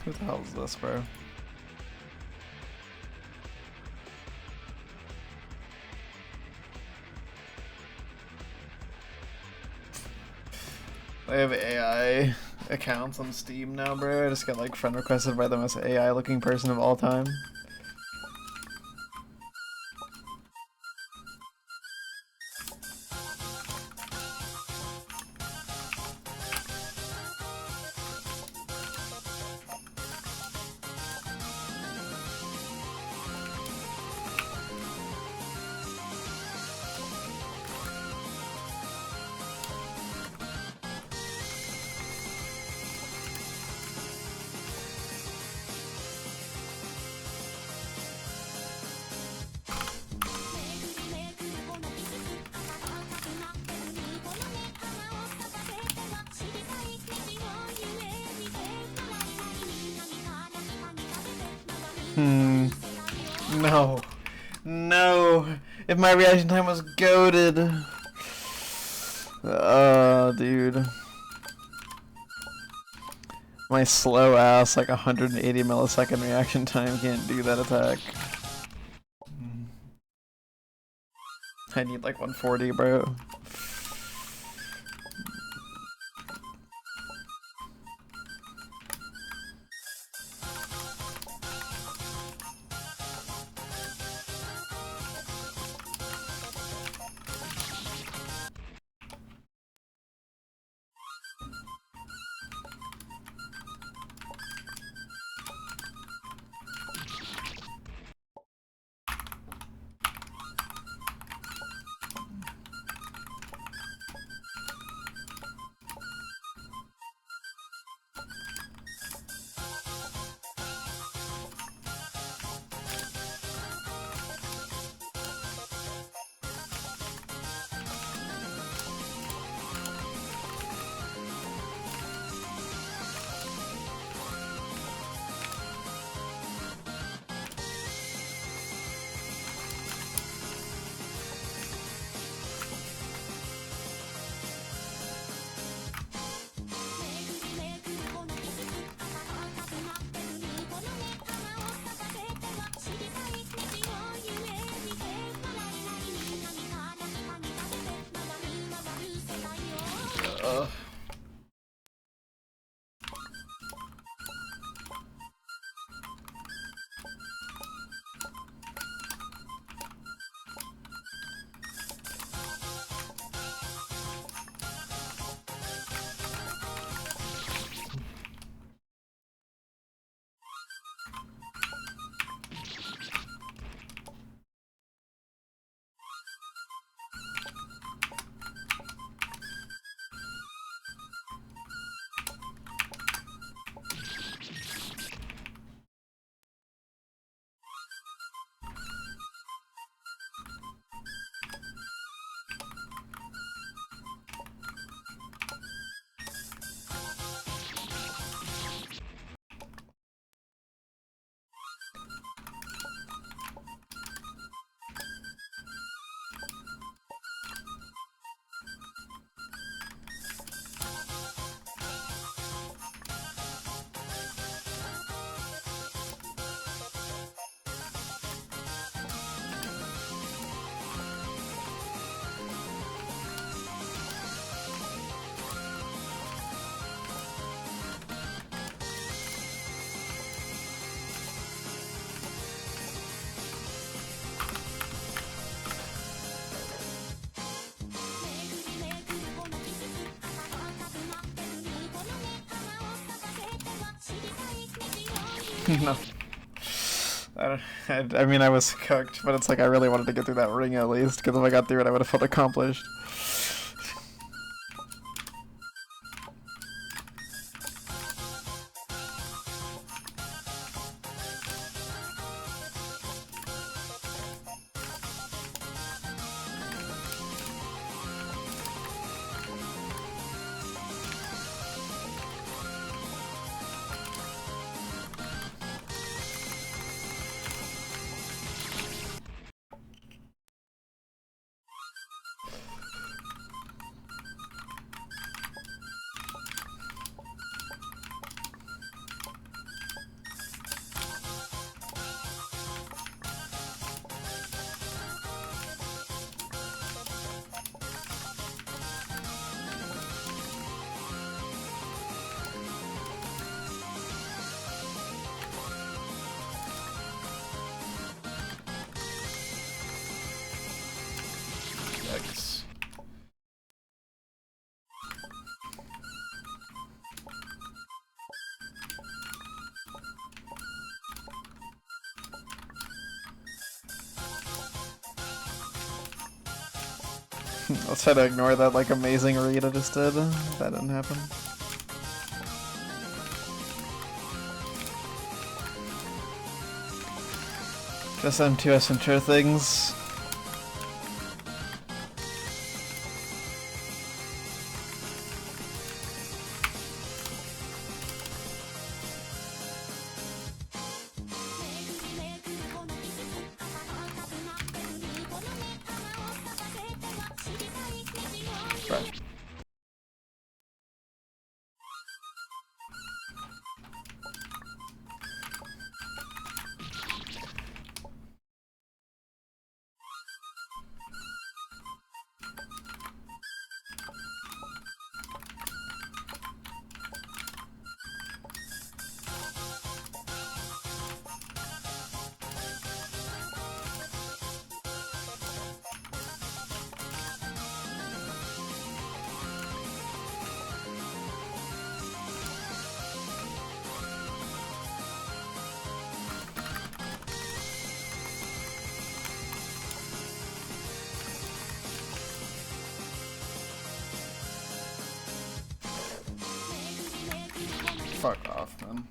Who the hell is this, bro? I have AI accounts on Steam now, bro. I just got like friend requested by the most AI looking person of all time. No. No. If my reaction time was goated. Oh, dude. My slow ass, like 180 millisecond reaction time can't do that attack. I need like 140, bro. No. I mean, I was cooked, but it's like I really wanted to get through that ring at least, because if I got through it, I would have felt accomplished. Let's try to ignore that like amazing read I just did. That didn't happen. Just M2S intro things. Right. Fuck off, man.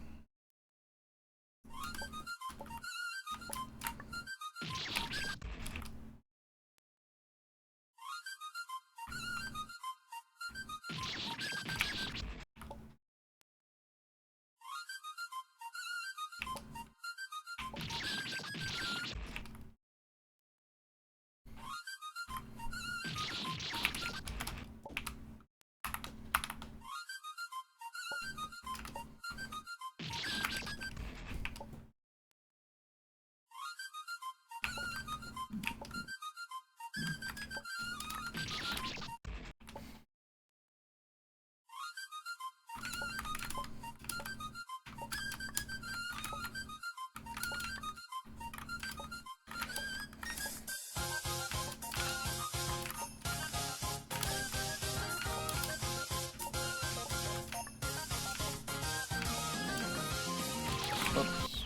Oops.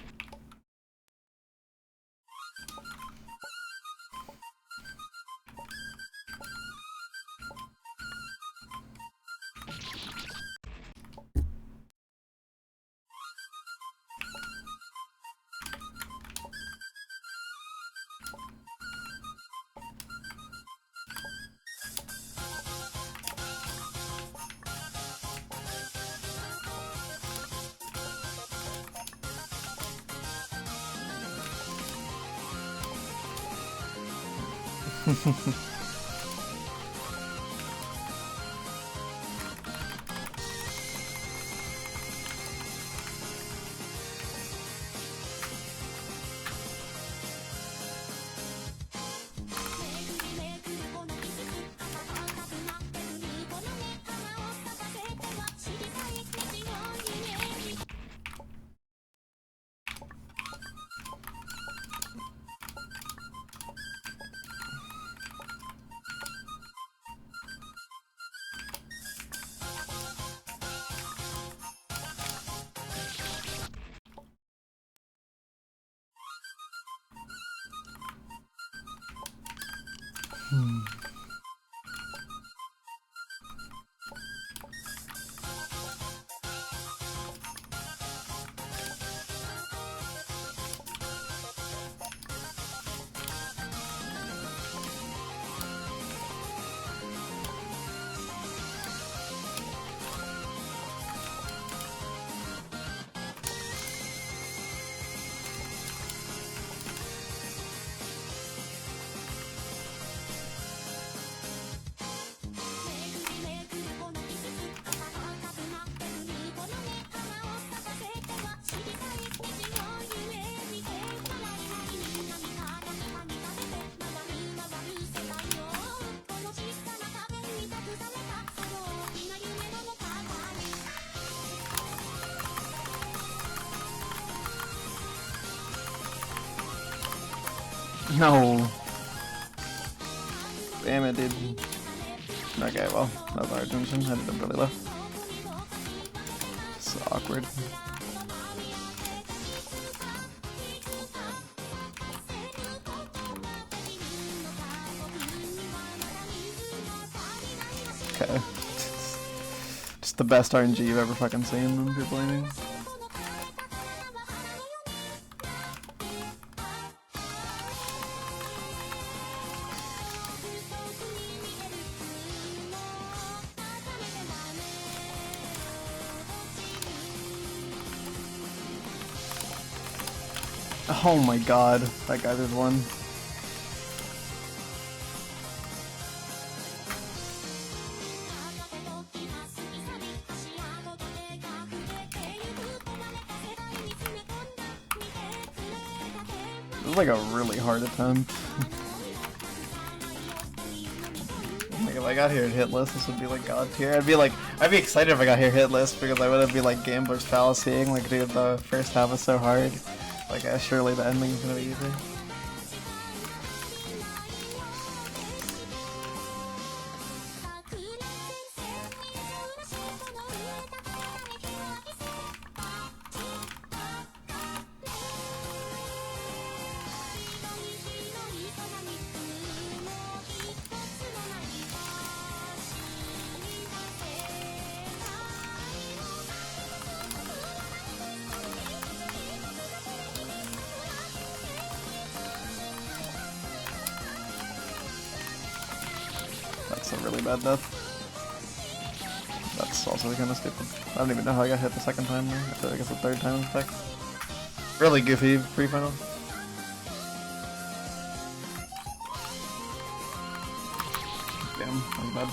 No. Damn it, dude. Okay, well, that was our attention. I did it really low. It's awkward. Okay. Just the best RNG you've ever fucking seen when people aiming. Oh my god, that guy did one. This is like a really hard attempt. Like if I got here hitless, this would be like god tier. I'd be excited if I got here hitless because I wouldn't be like gambler's fallacying, like dude the first half is so hard. Like surely the ending is gonna be easy. That's a really bad death. That's also kind of stupid. I don't even know how I got hit the second time there. I guess the third time in fact. Really goofy pre-final. Damn, that was bad.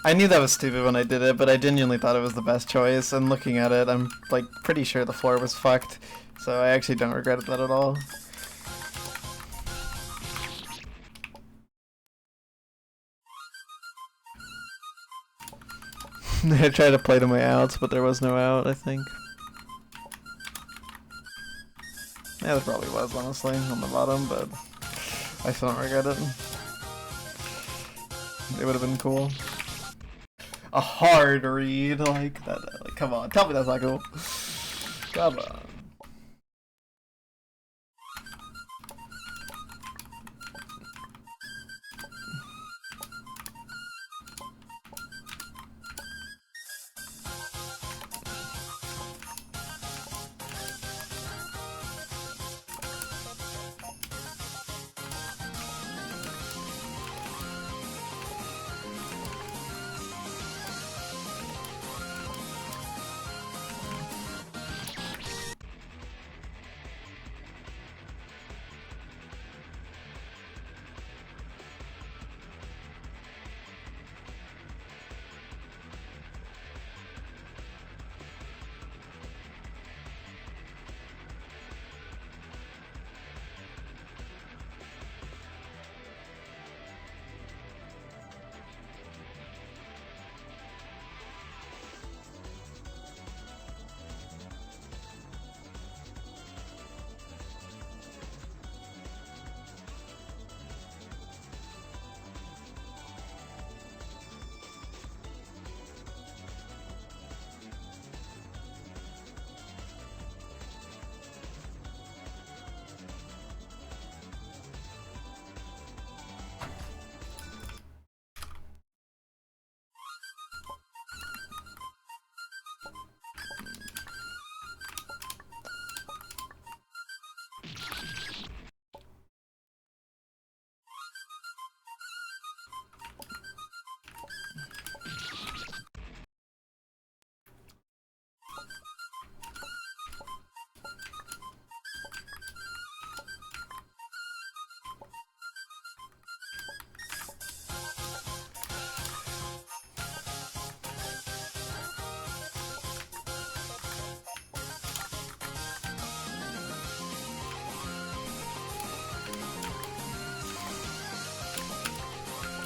I knew that was stupid when I did it, but I genuinely thought it was the best choice, and looking at it, I'm like pretty sure the floor was fucked, so I actually don't regret that at all. I tried to play to my outs, but there was no out, I think. Yeah, there probably was, honestly, on the bottom, but I still don't regret it. It would have been cool. A hard read like that. Like, come on, tell me that's not cool. Come on.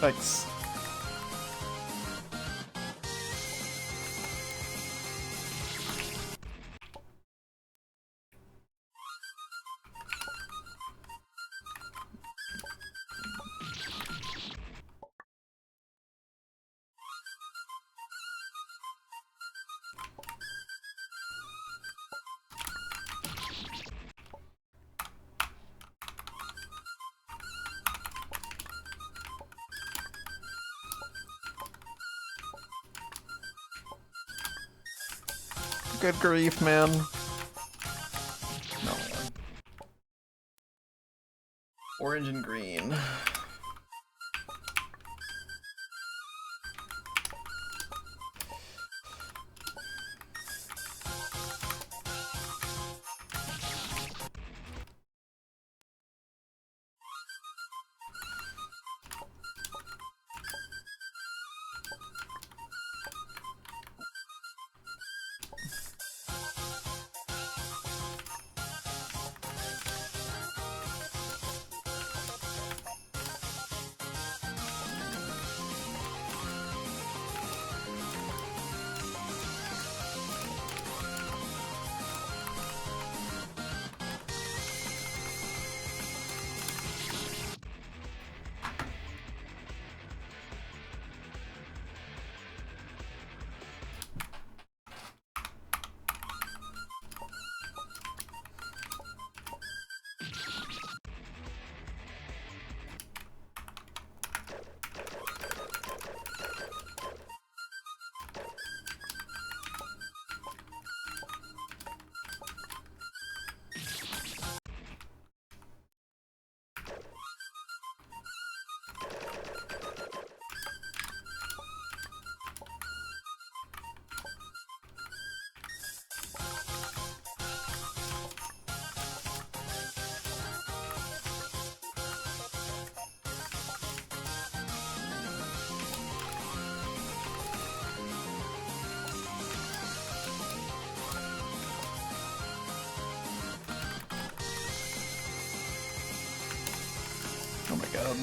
Thanks. Good grief, man. No, man. Orange and green. Oh my god.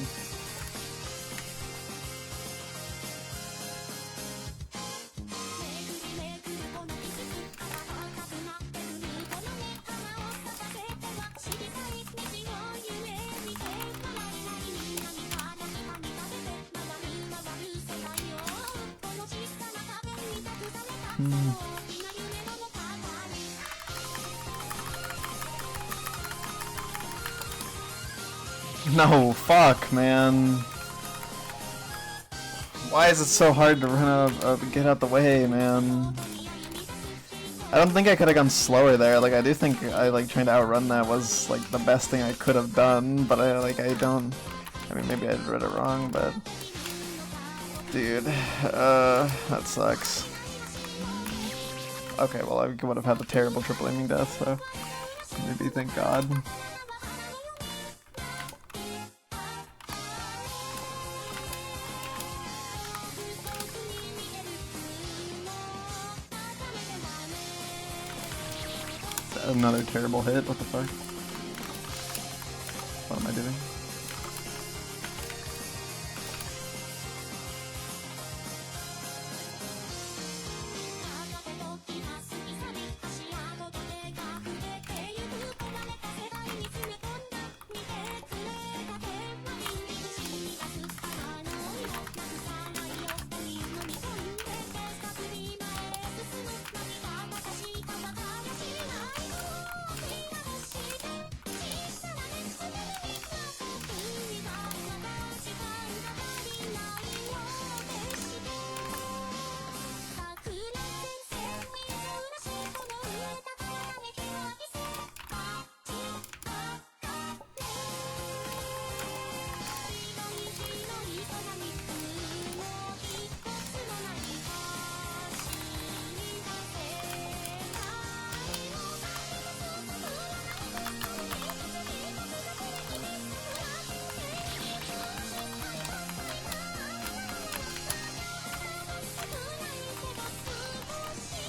No, fuck, man. Why is it so hard to run out, get out the way, man? I don't think I could have gone slower there. Like, I do think trying to outrun that was like the best thing I could have done, but I don't. I mean, maybe I read it wrong, but dude, that sucks. Okay, well, I would have had the terrible triple aiming death, so maybe thank God. Another terrible hit, what the fuck? What am I doing?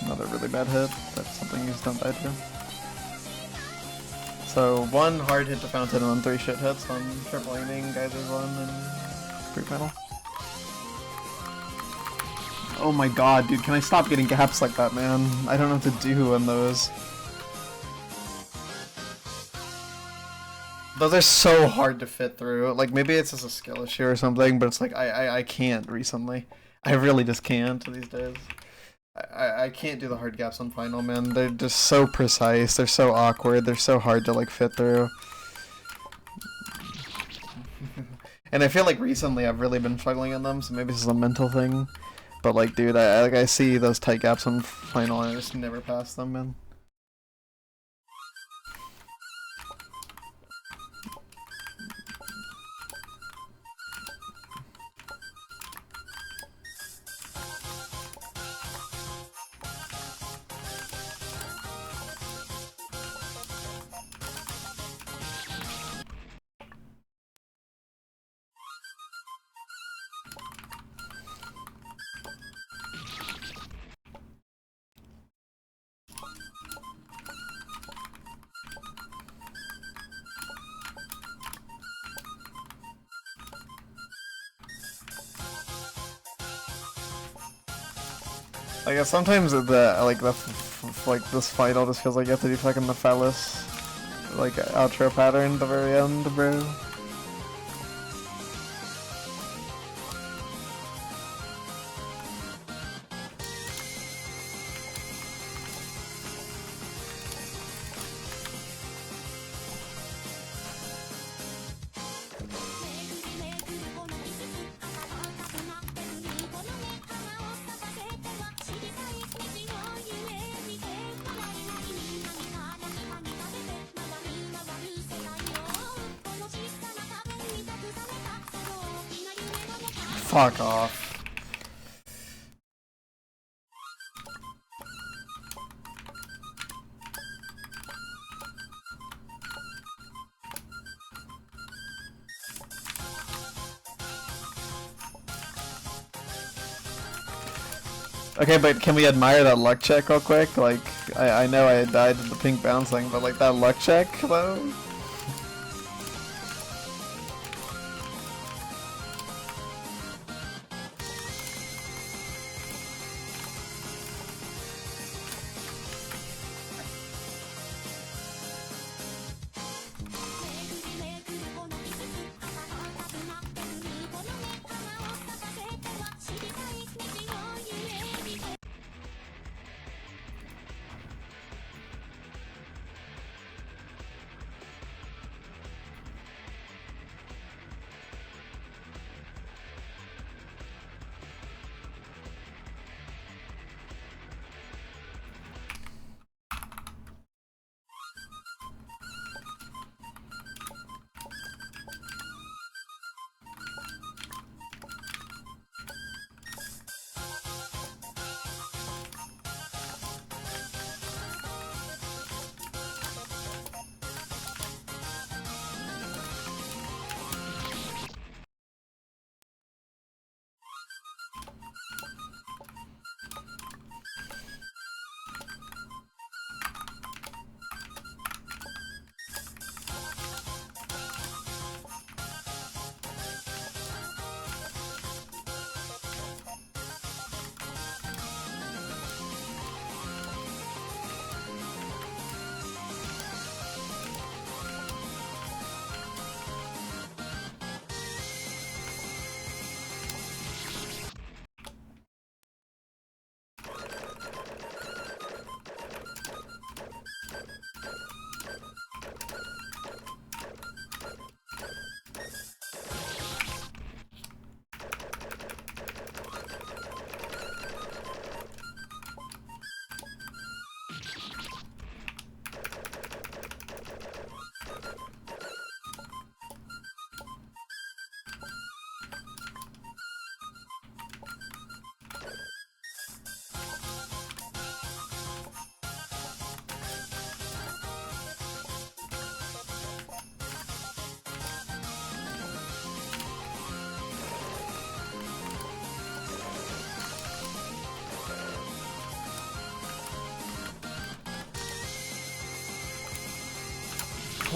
Another really bad hit. That's something you just don't die to. So, one hard hit to Fountain and then 3 shit hits on triple aiming, Geyser's 1, and Group Metal. Oh my god, dude, can I stop getting gaps like that, man? I don't know what to do in those. Those are so hard to fit through. Like, maybe it's just a skill issue or something, but it's like, I can't recently. I really just can't these days. I can't do the hard gaps on final, man. They're just so precise, they're so awkward, they're so hard to, like, fit through. And I feel like recently I've really been struggling in them, so maybe this is a mental thing. But, like, dude, I see those tight gaps on final and I just never pass them, man. I guess sometimes like this final just feels like you have to do fucking the phallus like outro pattern at the very end, bro. Fuck off. Okay, but can we admire that luck check real quick? Like, I know I died to the pink bouncing, but like that luck check though?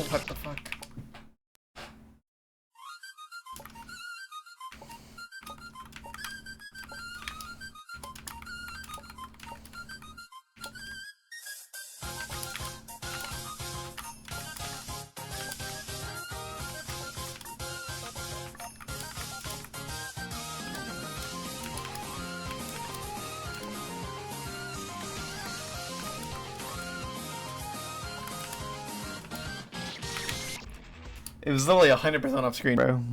What the fuck? It was literally 100% off screen, bro.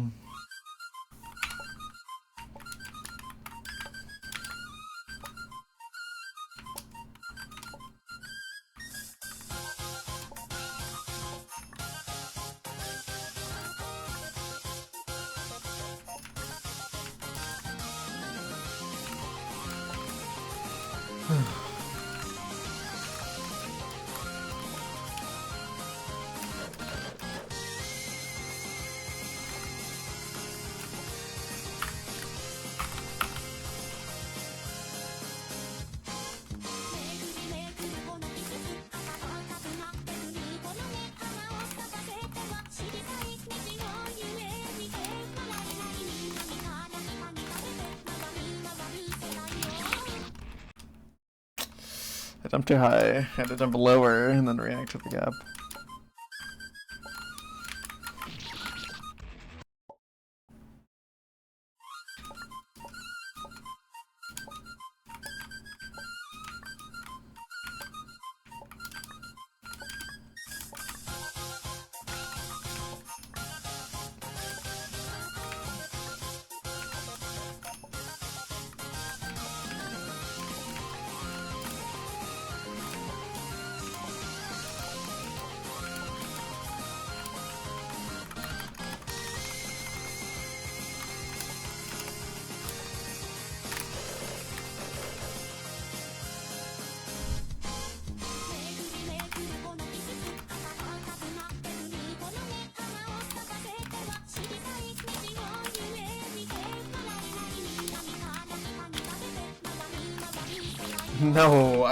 I jumped too high. I had to jump lower and then react to the gap. No,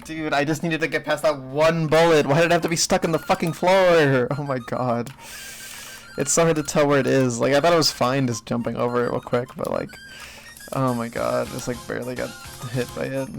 dude, I just needed to get past that one bullet. Why did it have to be stuck in the fucking floor? Oh my god. It's so hard to tell where it is. Like, I thought it was fine just jumping over it real quick, but like, oh my god, just like barely got hit by it.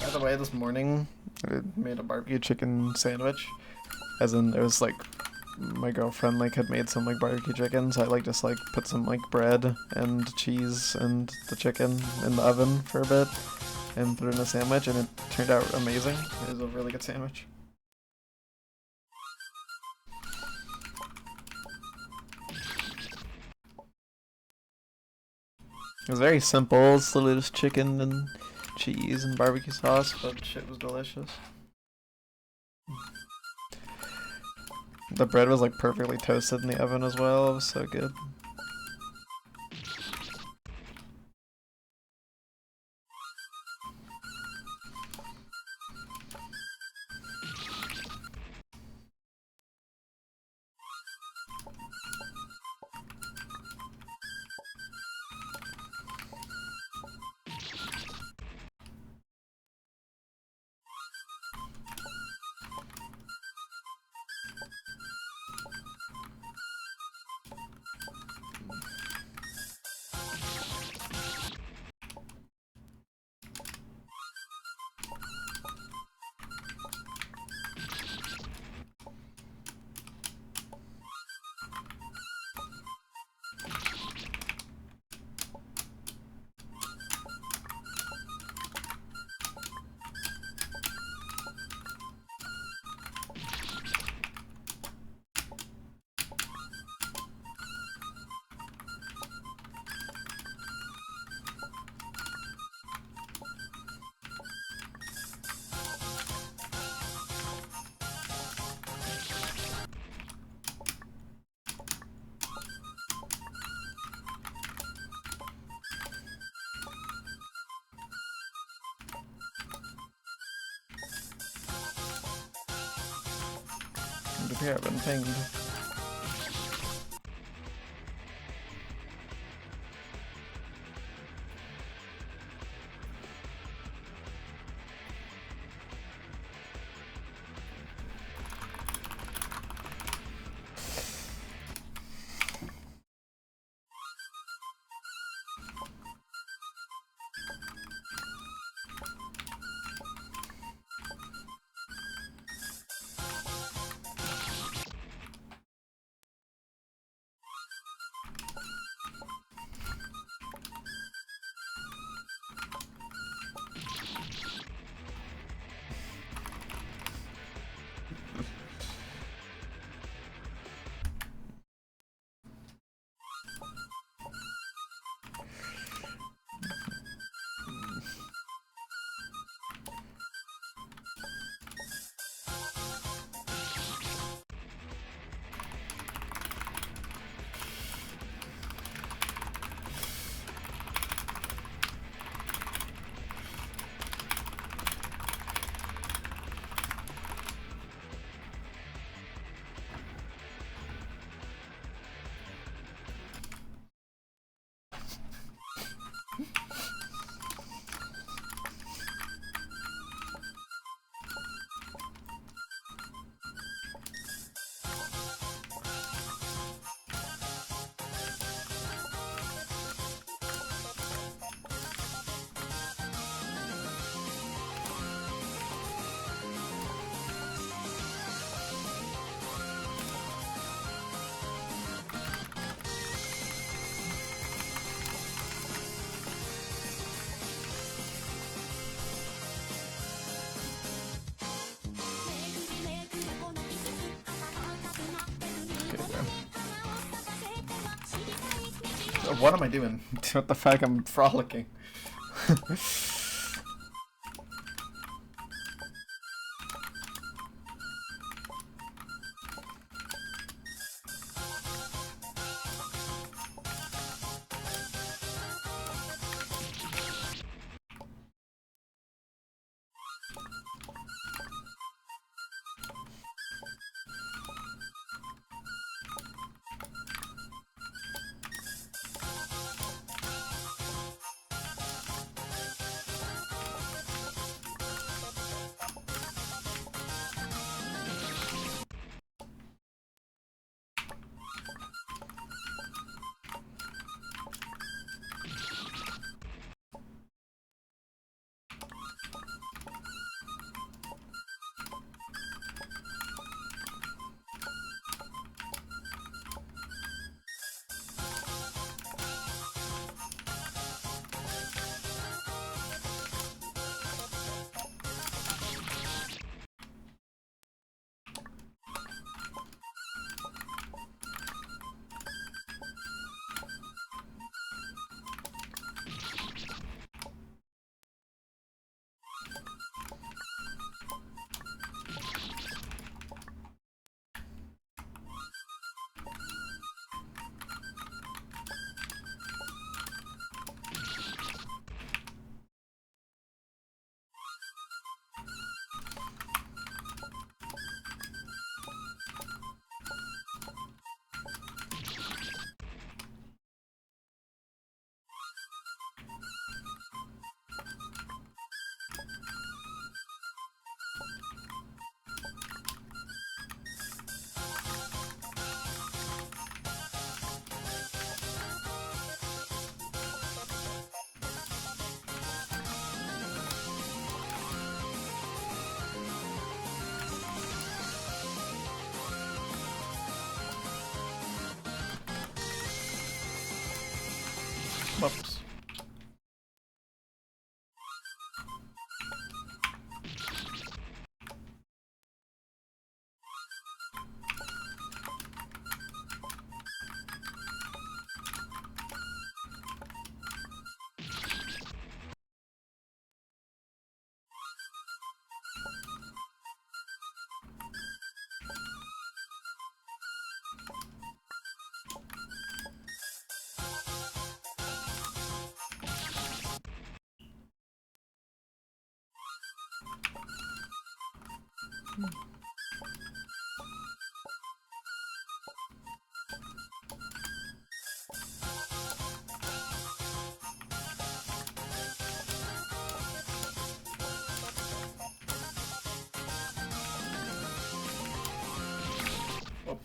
By the way, this morning I made a barbecue chicken sandwich. As in, it was like my girlfriend like had made some like barbecue chicken, so I like just like put some like bread and cheese and the chicken in the oven for a bit and put it in a sandwich, and it turned out amazing. It was a really good sandwich. It was very simple. It's literally just chicken and cheese and barbecue sauce, but shit was delicious. The bread was like perfectly toasted in the oven as well. It was so good. Here, I've been pinged. What am I doing? What the fuck? I'm frolicking. Whoops. Oops.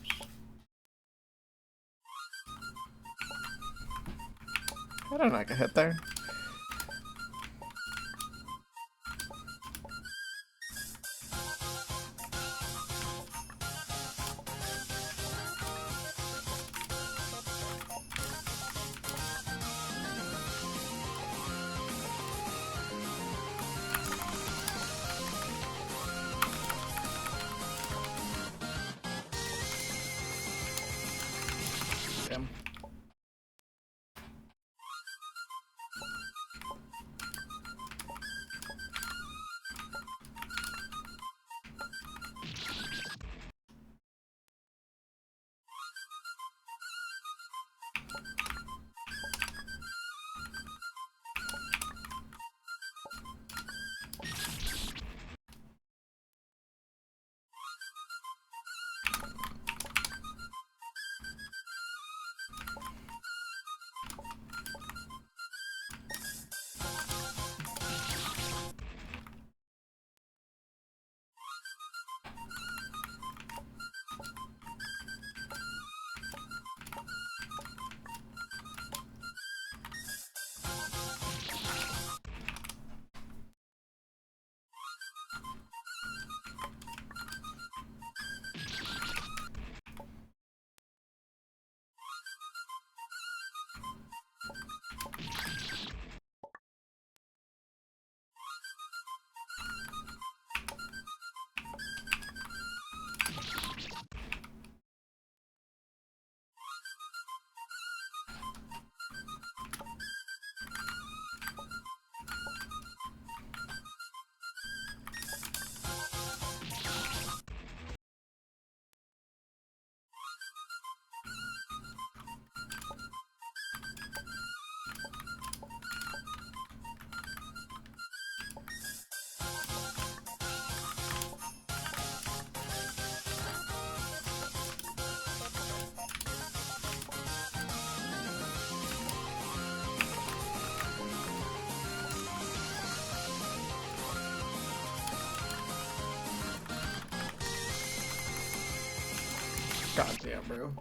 I don't know, I can hit there. Damn. God damn, bro.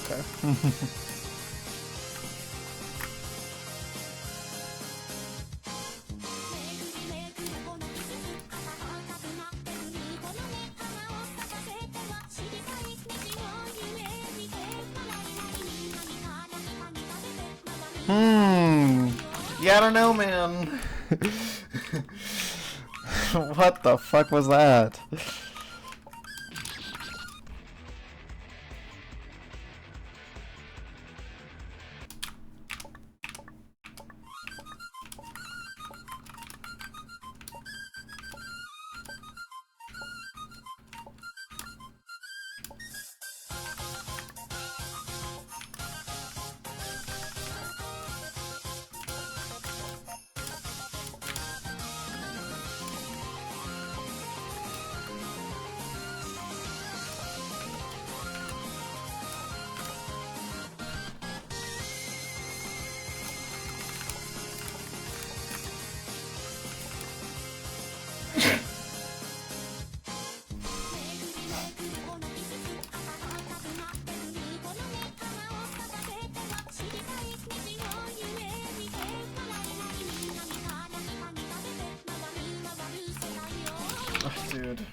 Okay. Yeah, I don't know, man. What the fuck was that? Dude.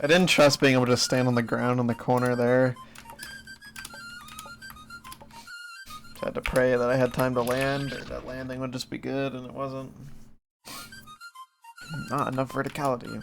I didn't trust being able to stand on the ground in the corner there. I had to pray that I had time to land, or that landing would just be good, and it wasn't. Not enough verticality.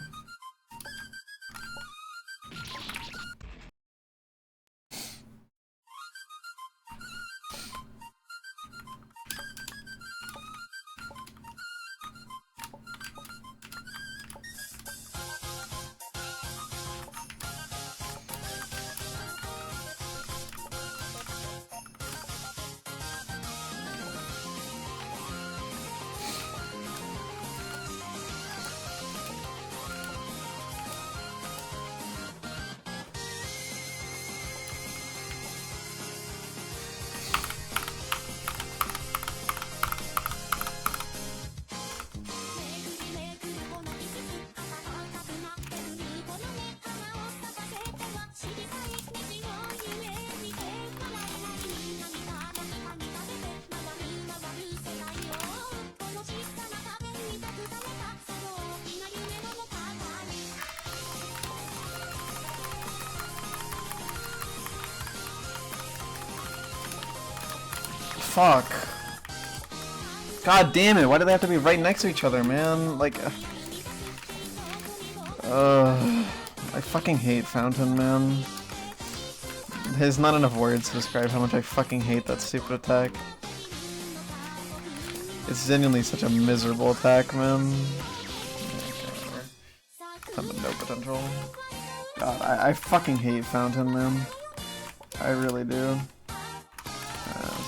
Fuck. God damn it, why do they have to be right next to each other, man? Like, I fucking hate Fountain, man. There's not enough words to describe how much I fucking hate that stupid attack. It's genuinely such a miserable attack, man. No potential. God, I fucking hate Fountain, man. I really do.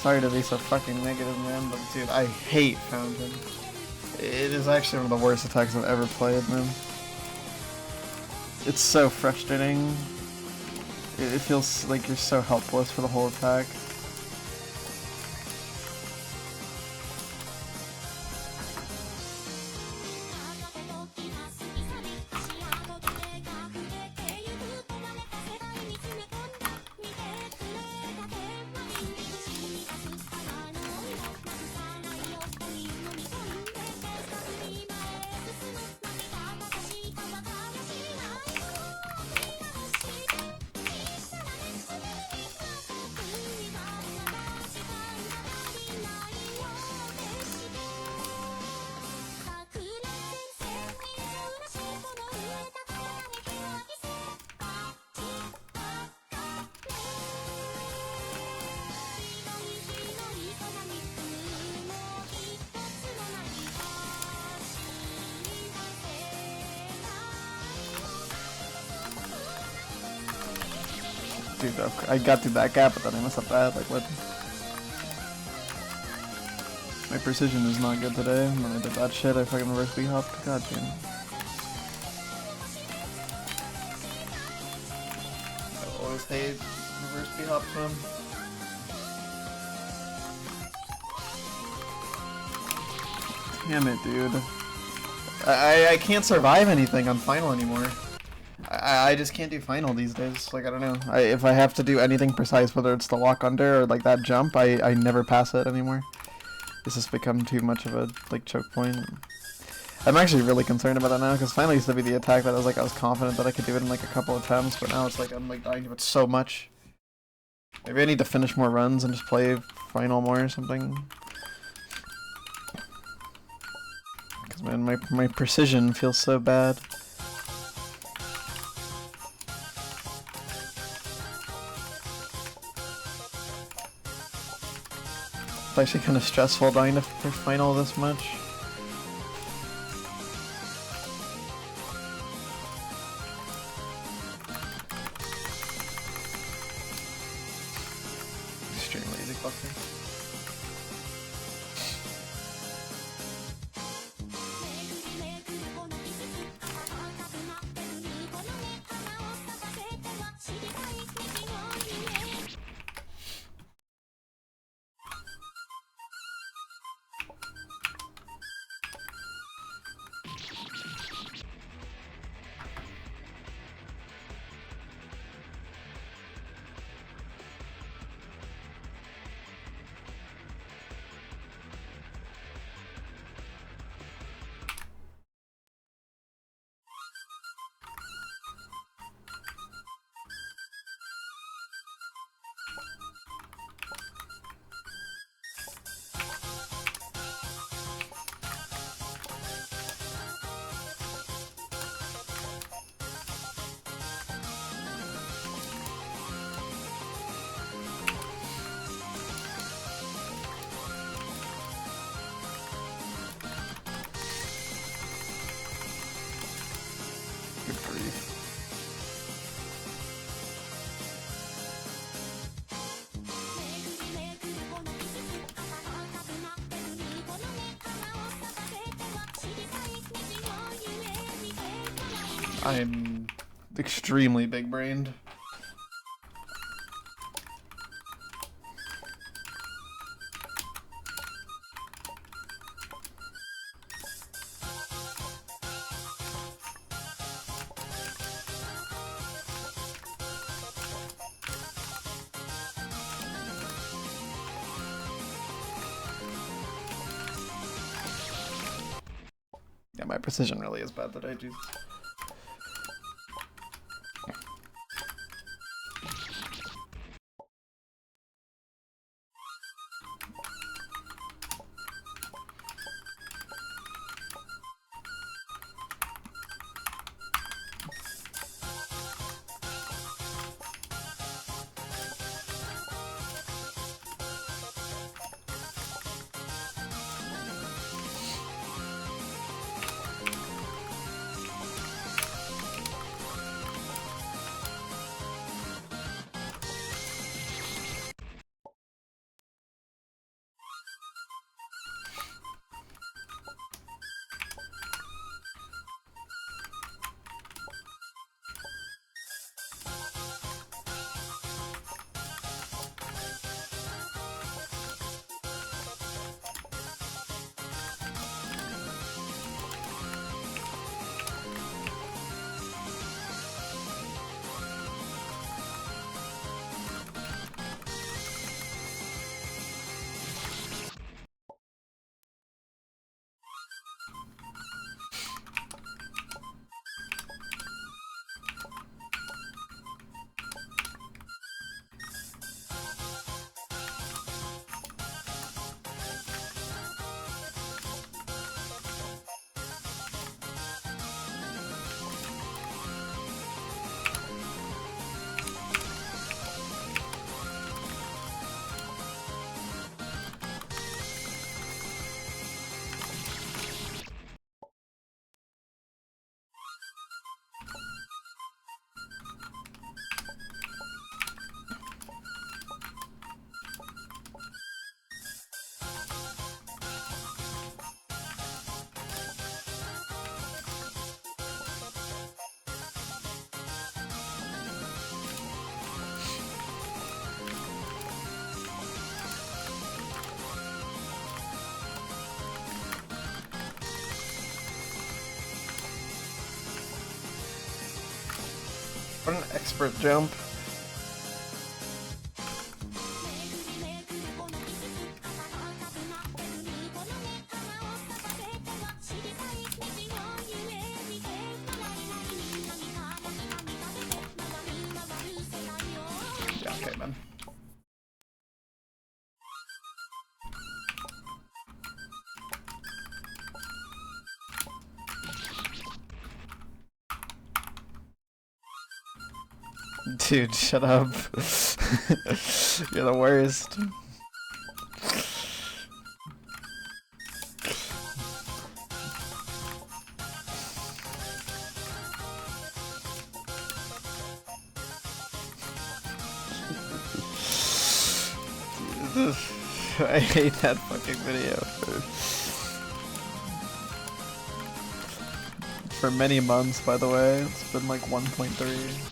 Sorry to be so fucking negative, man, but dude, I hate Fountain. It is actually one of the worst attacks I've ever played, man. It's so frustrating. It feels like you're so helpless for the whole attack. Dude, I got through that gap, but then I messed up that. Like, what? My precision is not good today. When I did that shit, I fucking reverse B-hopped. God damn. I always hate reverse B-hops, man. Damn it, dude. I can't survive anything on final anymore. I just can't do final these days. Like, I don't know. If I have to do anything precise, whether it's the walk under or like that jump, I never pass it anymore. It's just become too much of a like choke point. I'm actually really concerned about that now, because finally used to be the attack that I was confident that I could do it in like a couple attempts, but now it's like I'm like dying to it so much. Maybe I need to finish more runs and just play final more or something. Because man, my precision feels so bad. It's actually kind of stressful dying to final this much. Extremely easy cluster. Good grief. I'm extremely big-brained. Yeah, my precision really is bad today, Jesus. What an expert jump. Yeah, okay, man. Dude, shut up. You're the worst. I hate that fucking video. For many months, by the way. It's been like 1.3.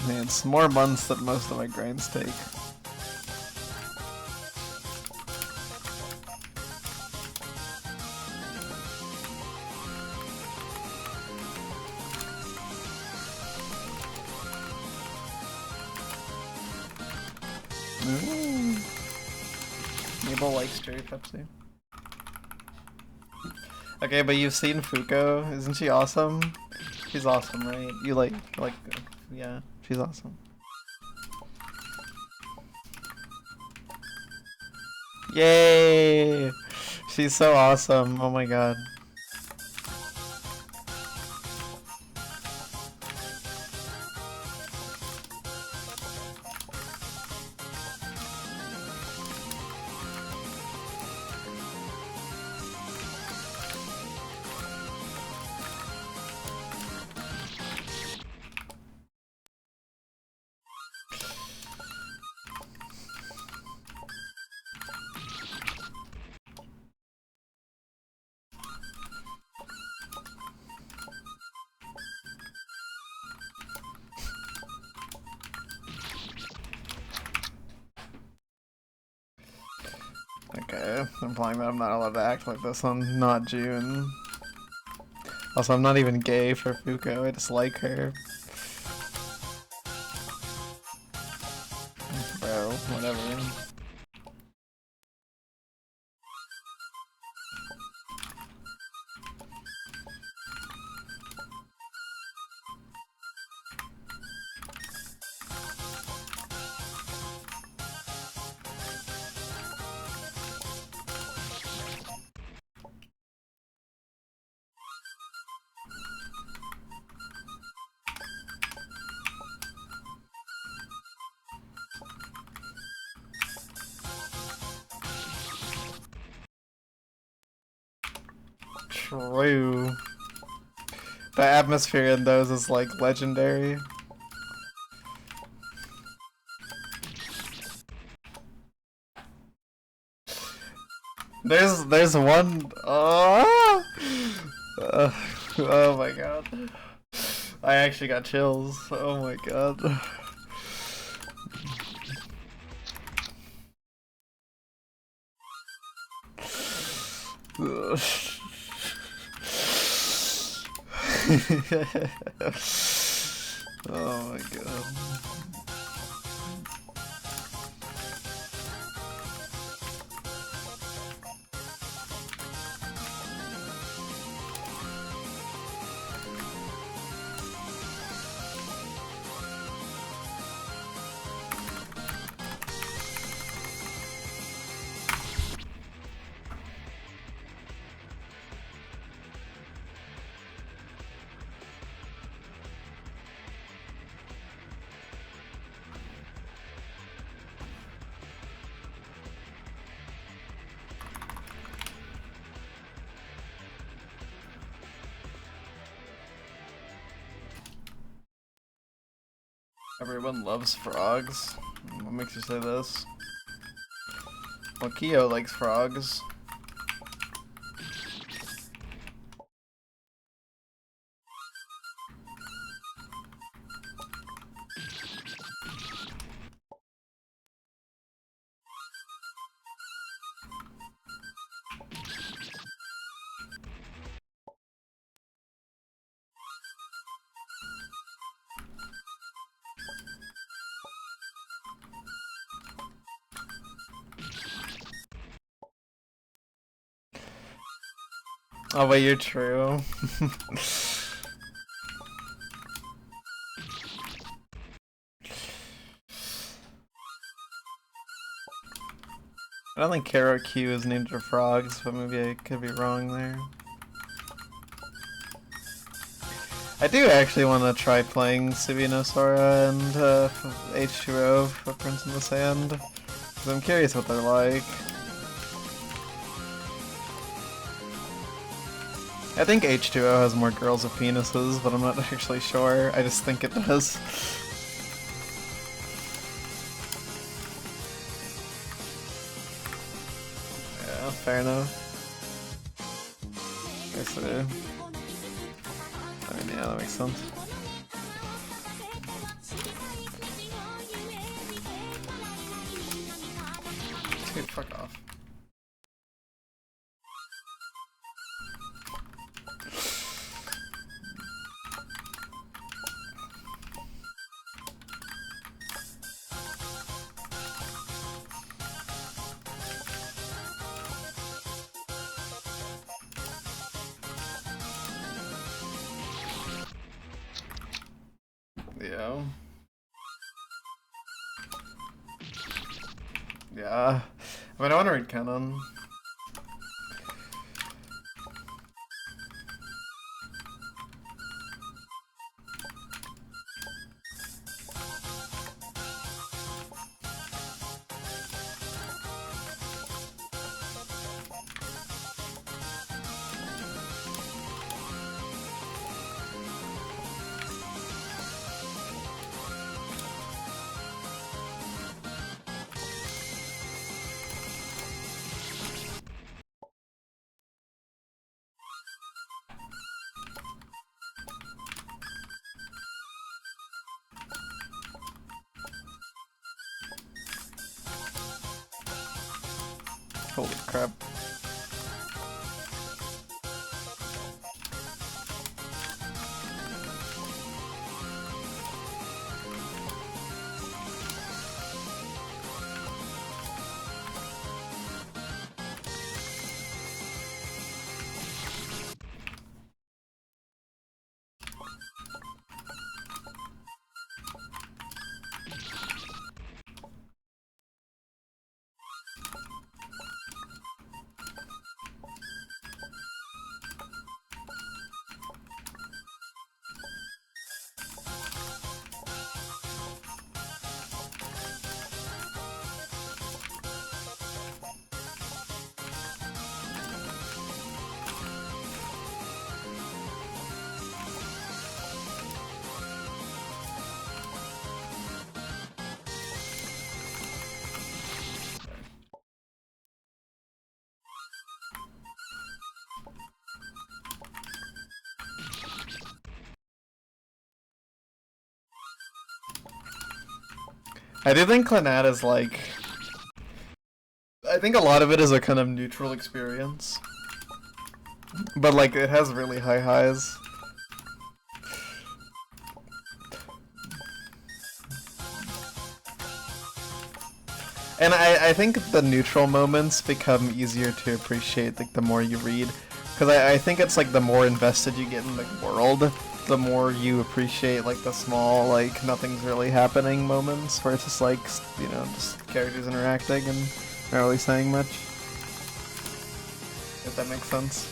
Man, it's more months than most of my grinds take. Mabel likes cherry Pepsi. Okay, but you've seen Fuko. Isn't she awesome? She's awesome, right? You like, yeah, she's awesome. Yay! She's so awesome. Oh my god. Okay, implying that I'm not allowed to act like this on not June. Also, I'm not even gay for Fuko, I just like her. Bro, whatever. True. The atmosphere in those is like legendary. There's one. Oh, oh my god. I actually got chills. Oh my god. Oh my god. Everyone loves frogs. What makes you say this? Well, Kyo likes frogs. Oh, but you're true. I don't think Karo Q is named for frogs, but maybe I could be wrong there. I do actually want to try playing Sora and H2O, Footprints in the Sand, because I'm curious what they're like. I think H2O has more girls with penises, but I'm not actually sure. I just think it does. Yeah, fair enough. I see. I mean, yeah, that makes sense. Dude, fuck off. Yeah. Yeah. I mean, I want to read canon. Holy crap. I do think Clannad is like... I think a lot of it is a kind of neutral experience. But like, it has really high highs. And I think the neutral moments become easier to appreciate like the more you read. Because I think it's like the more invested you get in the world, the more you appreciate like the small, like nothing's really happening moments where it's just like, you know, just characters interacting and not really saying much. If that makes sense.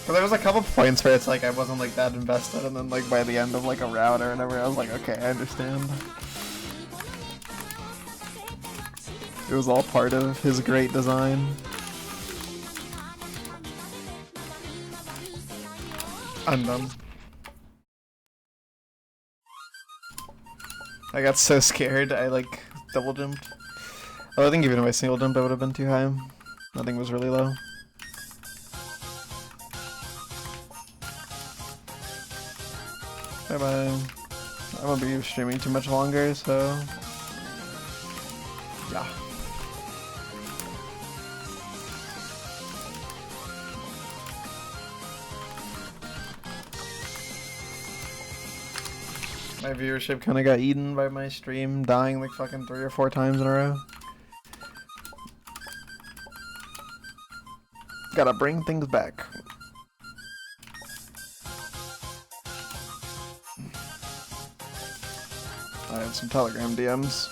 Because there was a couple points where it's like I wasn't like that invested, and then like by the end of like a route or whatever, I was like, okay, I understand. It was all part of his great design. I'm done. I got so scared, I like double jumped. Oh, I think even if I single jumped, I would have been too high. Nothing was really low. Bye bye. I won't be streaming too much longer, so yeah. My viewership kind of got eaten by my stream dying like fucking 3 or 4 times in a row. Gotta bring things back. I have some Telegram DMs.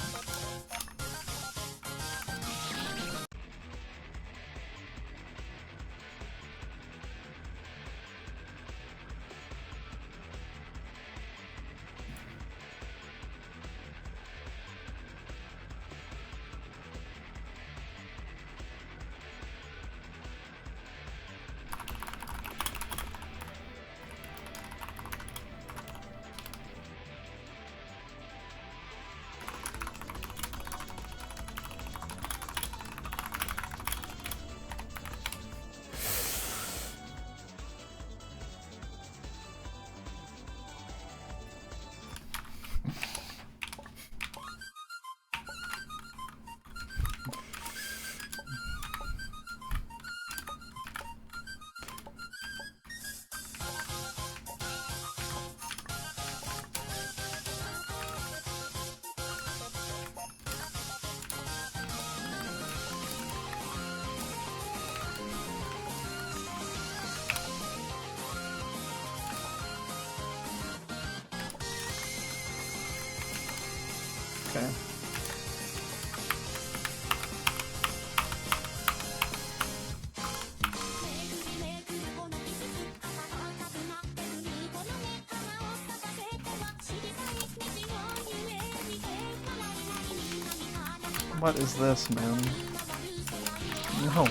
Okay. What is this, man? No.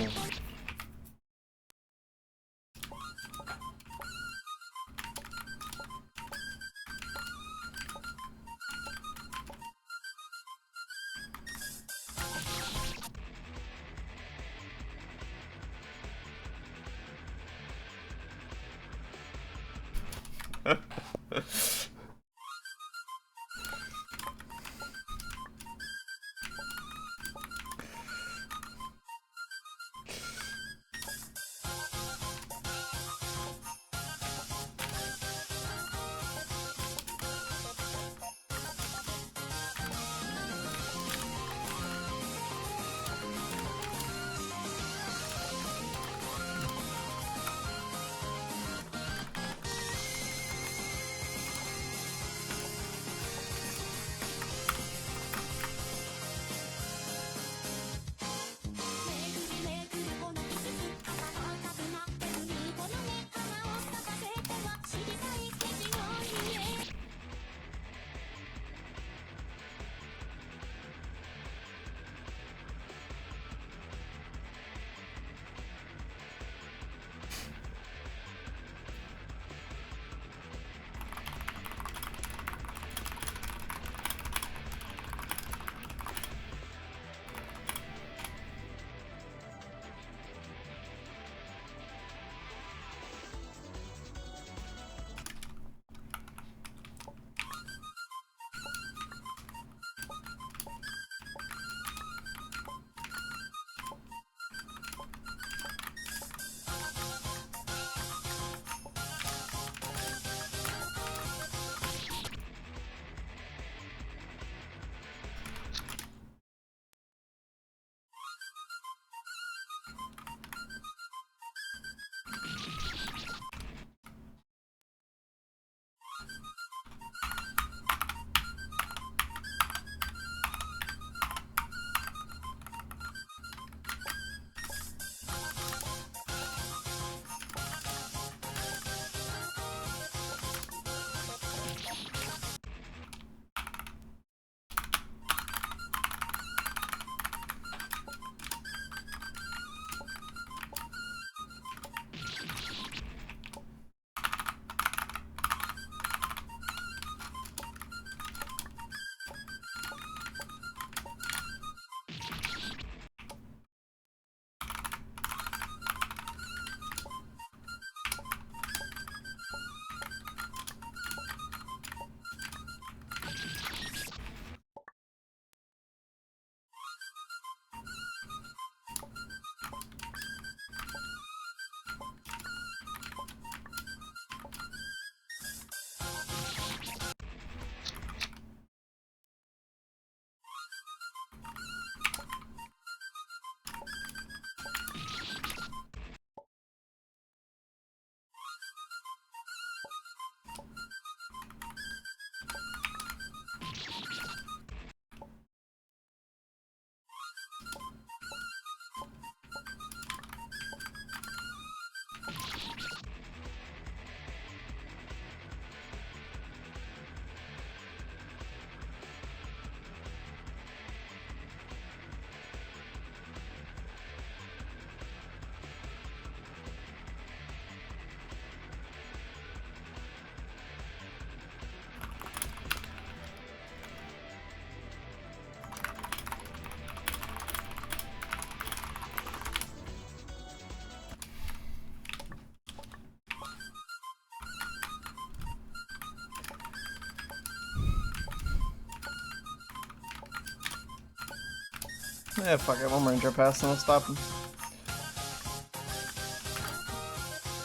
Yeah, fuck it, one more intro pass and we'll stop.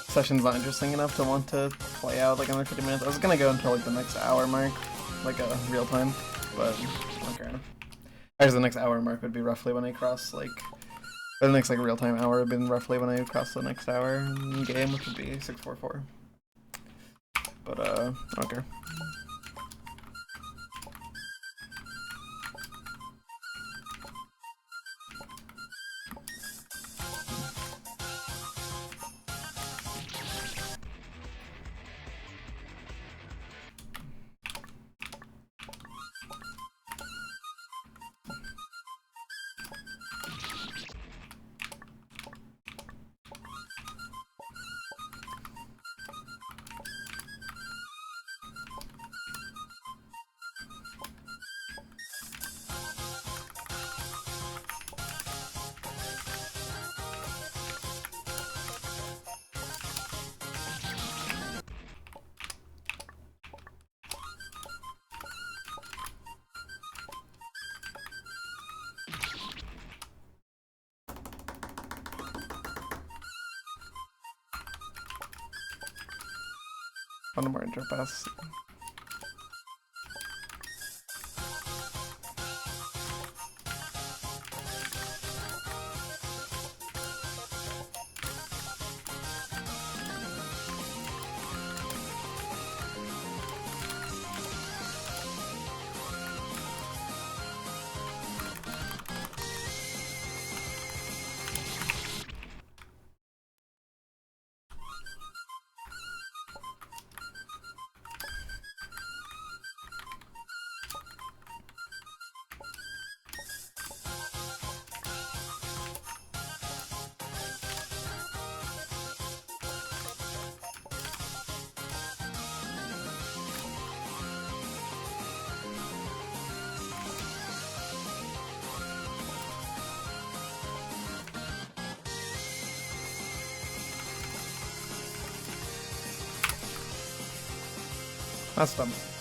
Session's not interesting enough to want to play out like another 50 minutes. I was gonna go until like the next hour mark, like a real time, but okay. Actually, the next hour mark would be roughly when I cross like, or the next like real time hour would be roughly when I cross the next hour in game, which would be 644. But okay. One more intro pass. That's dumb.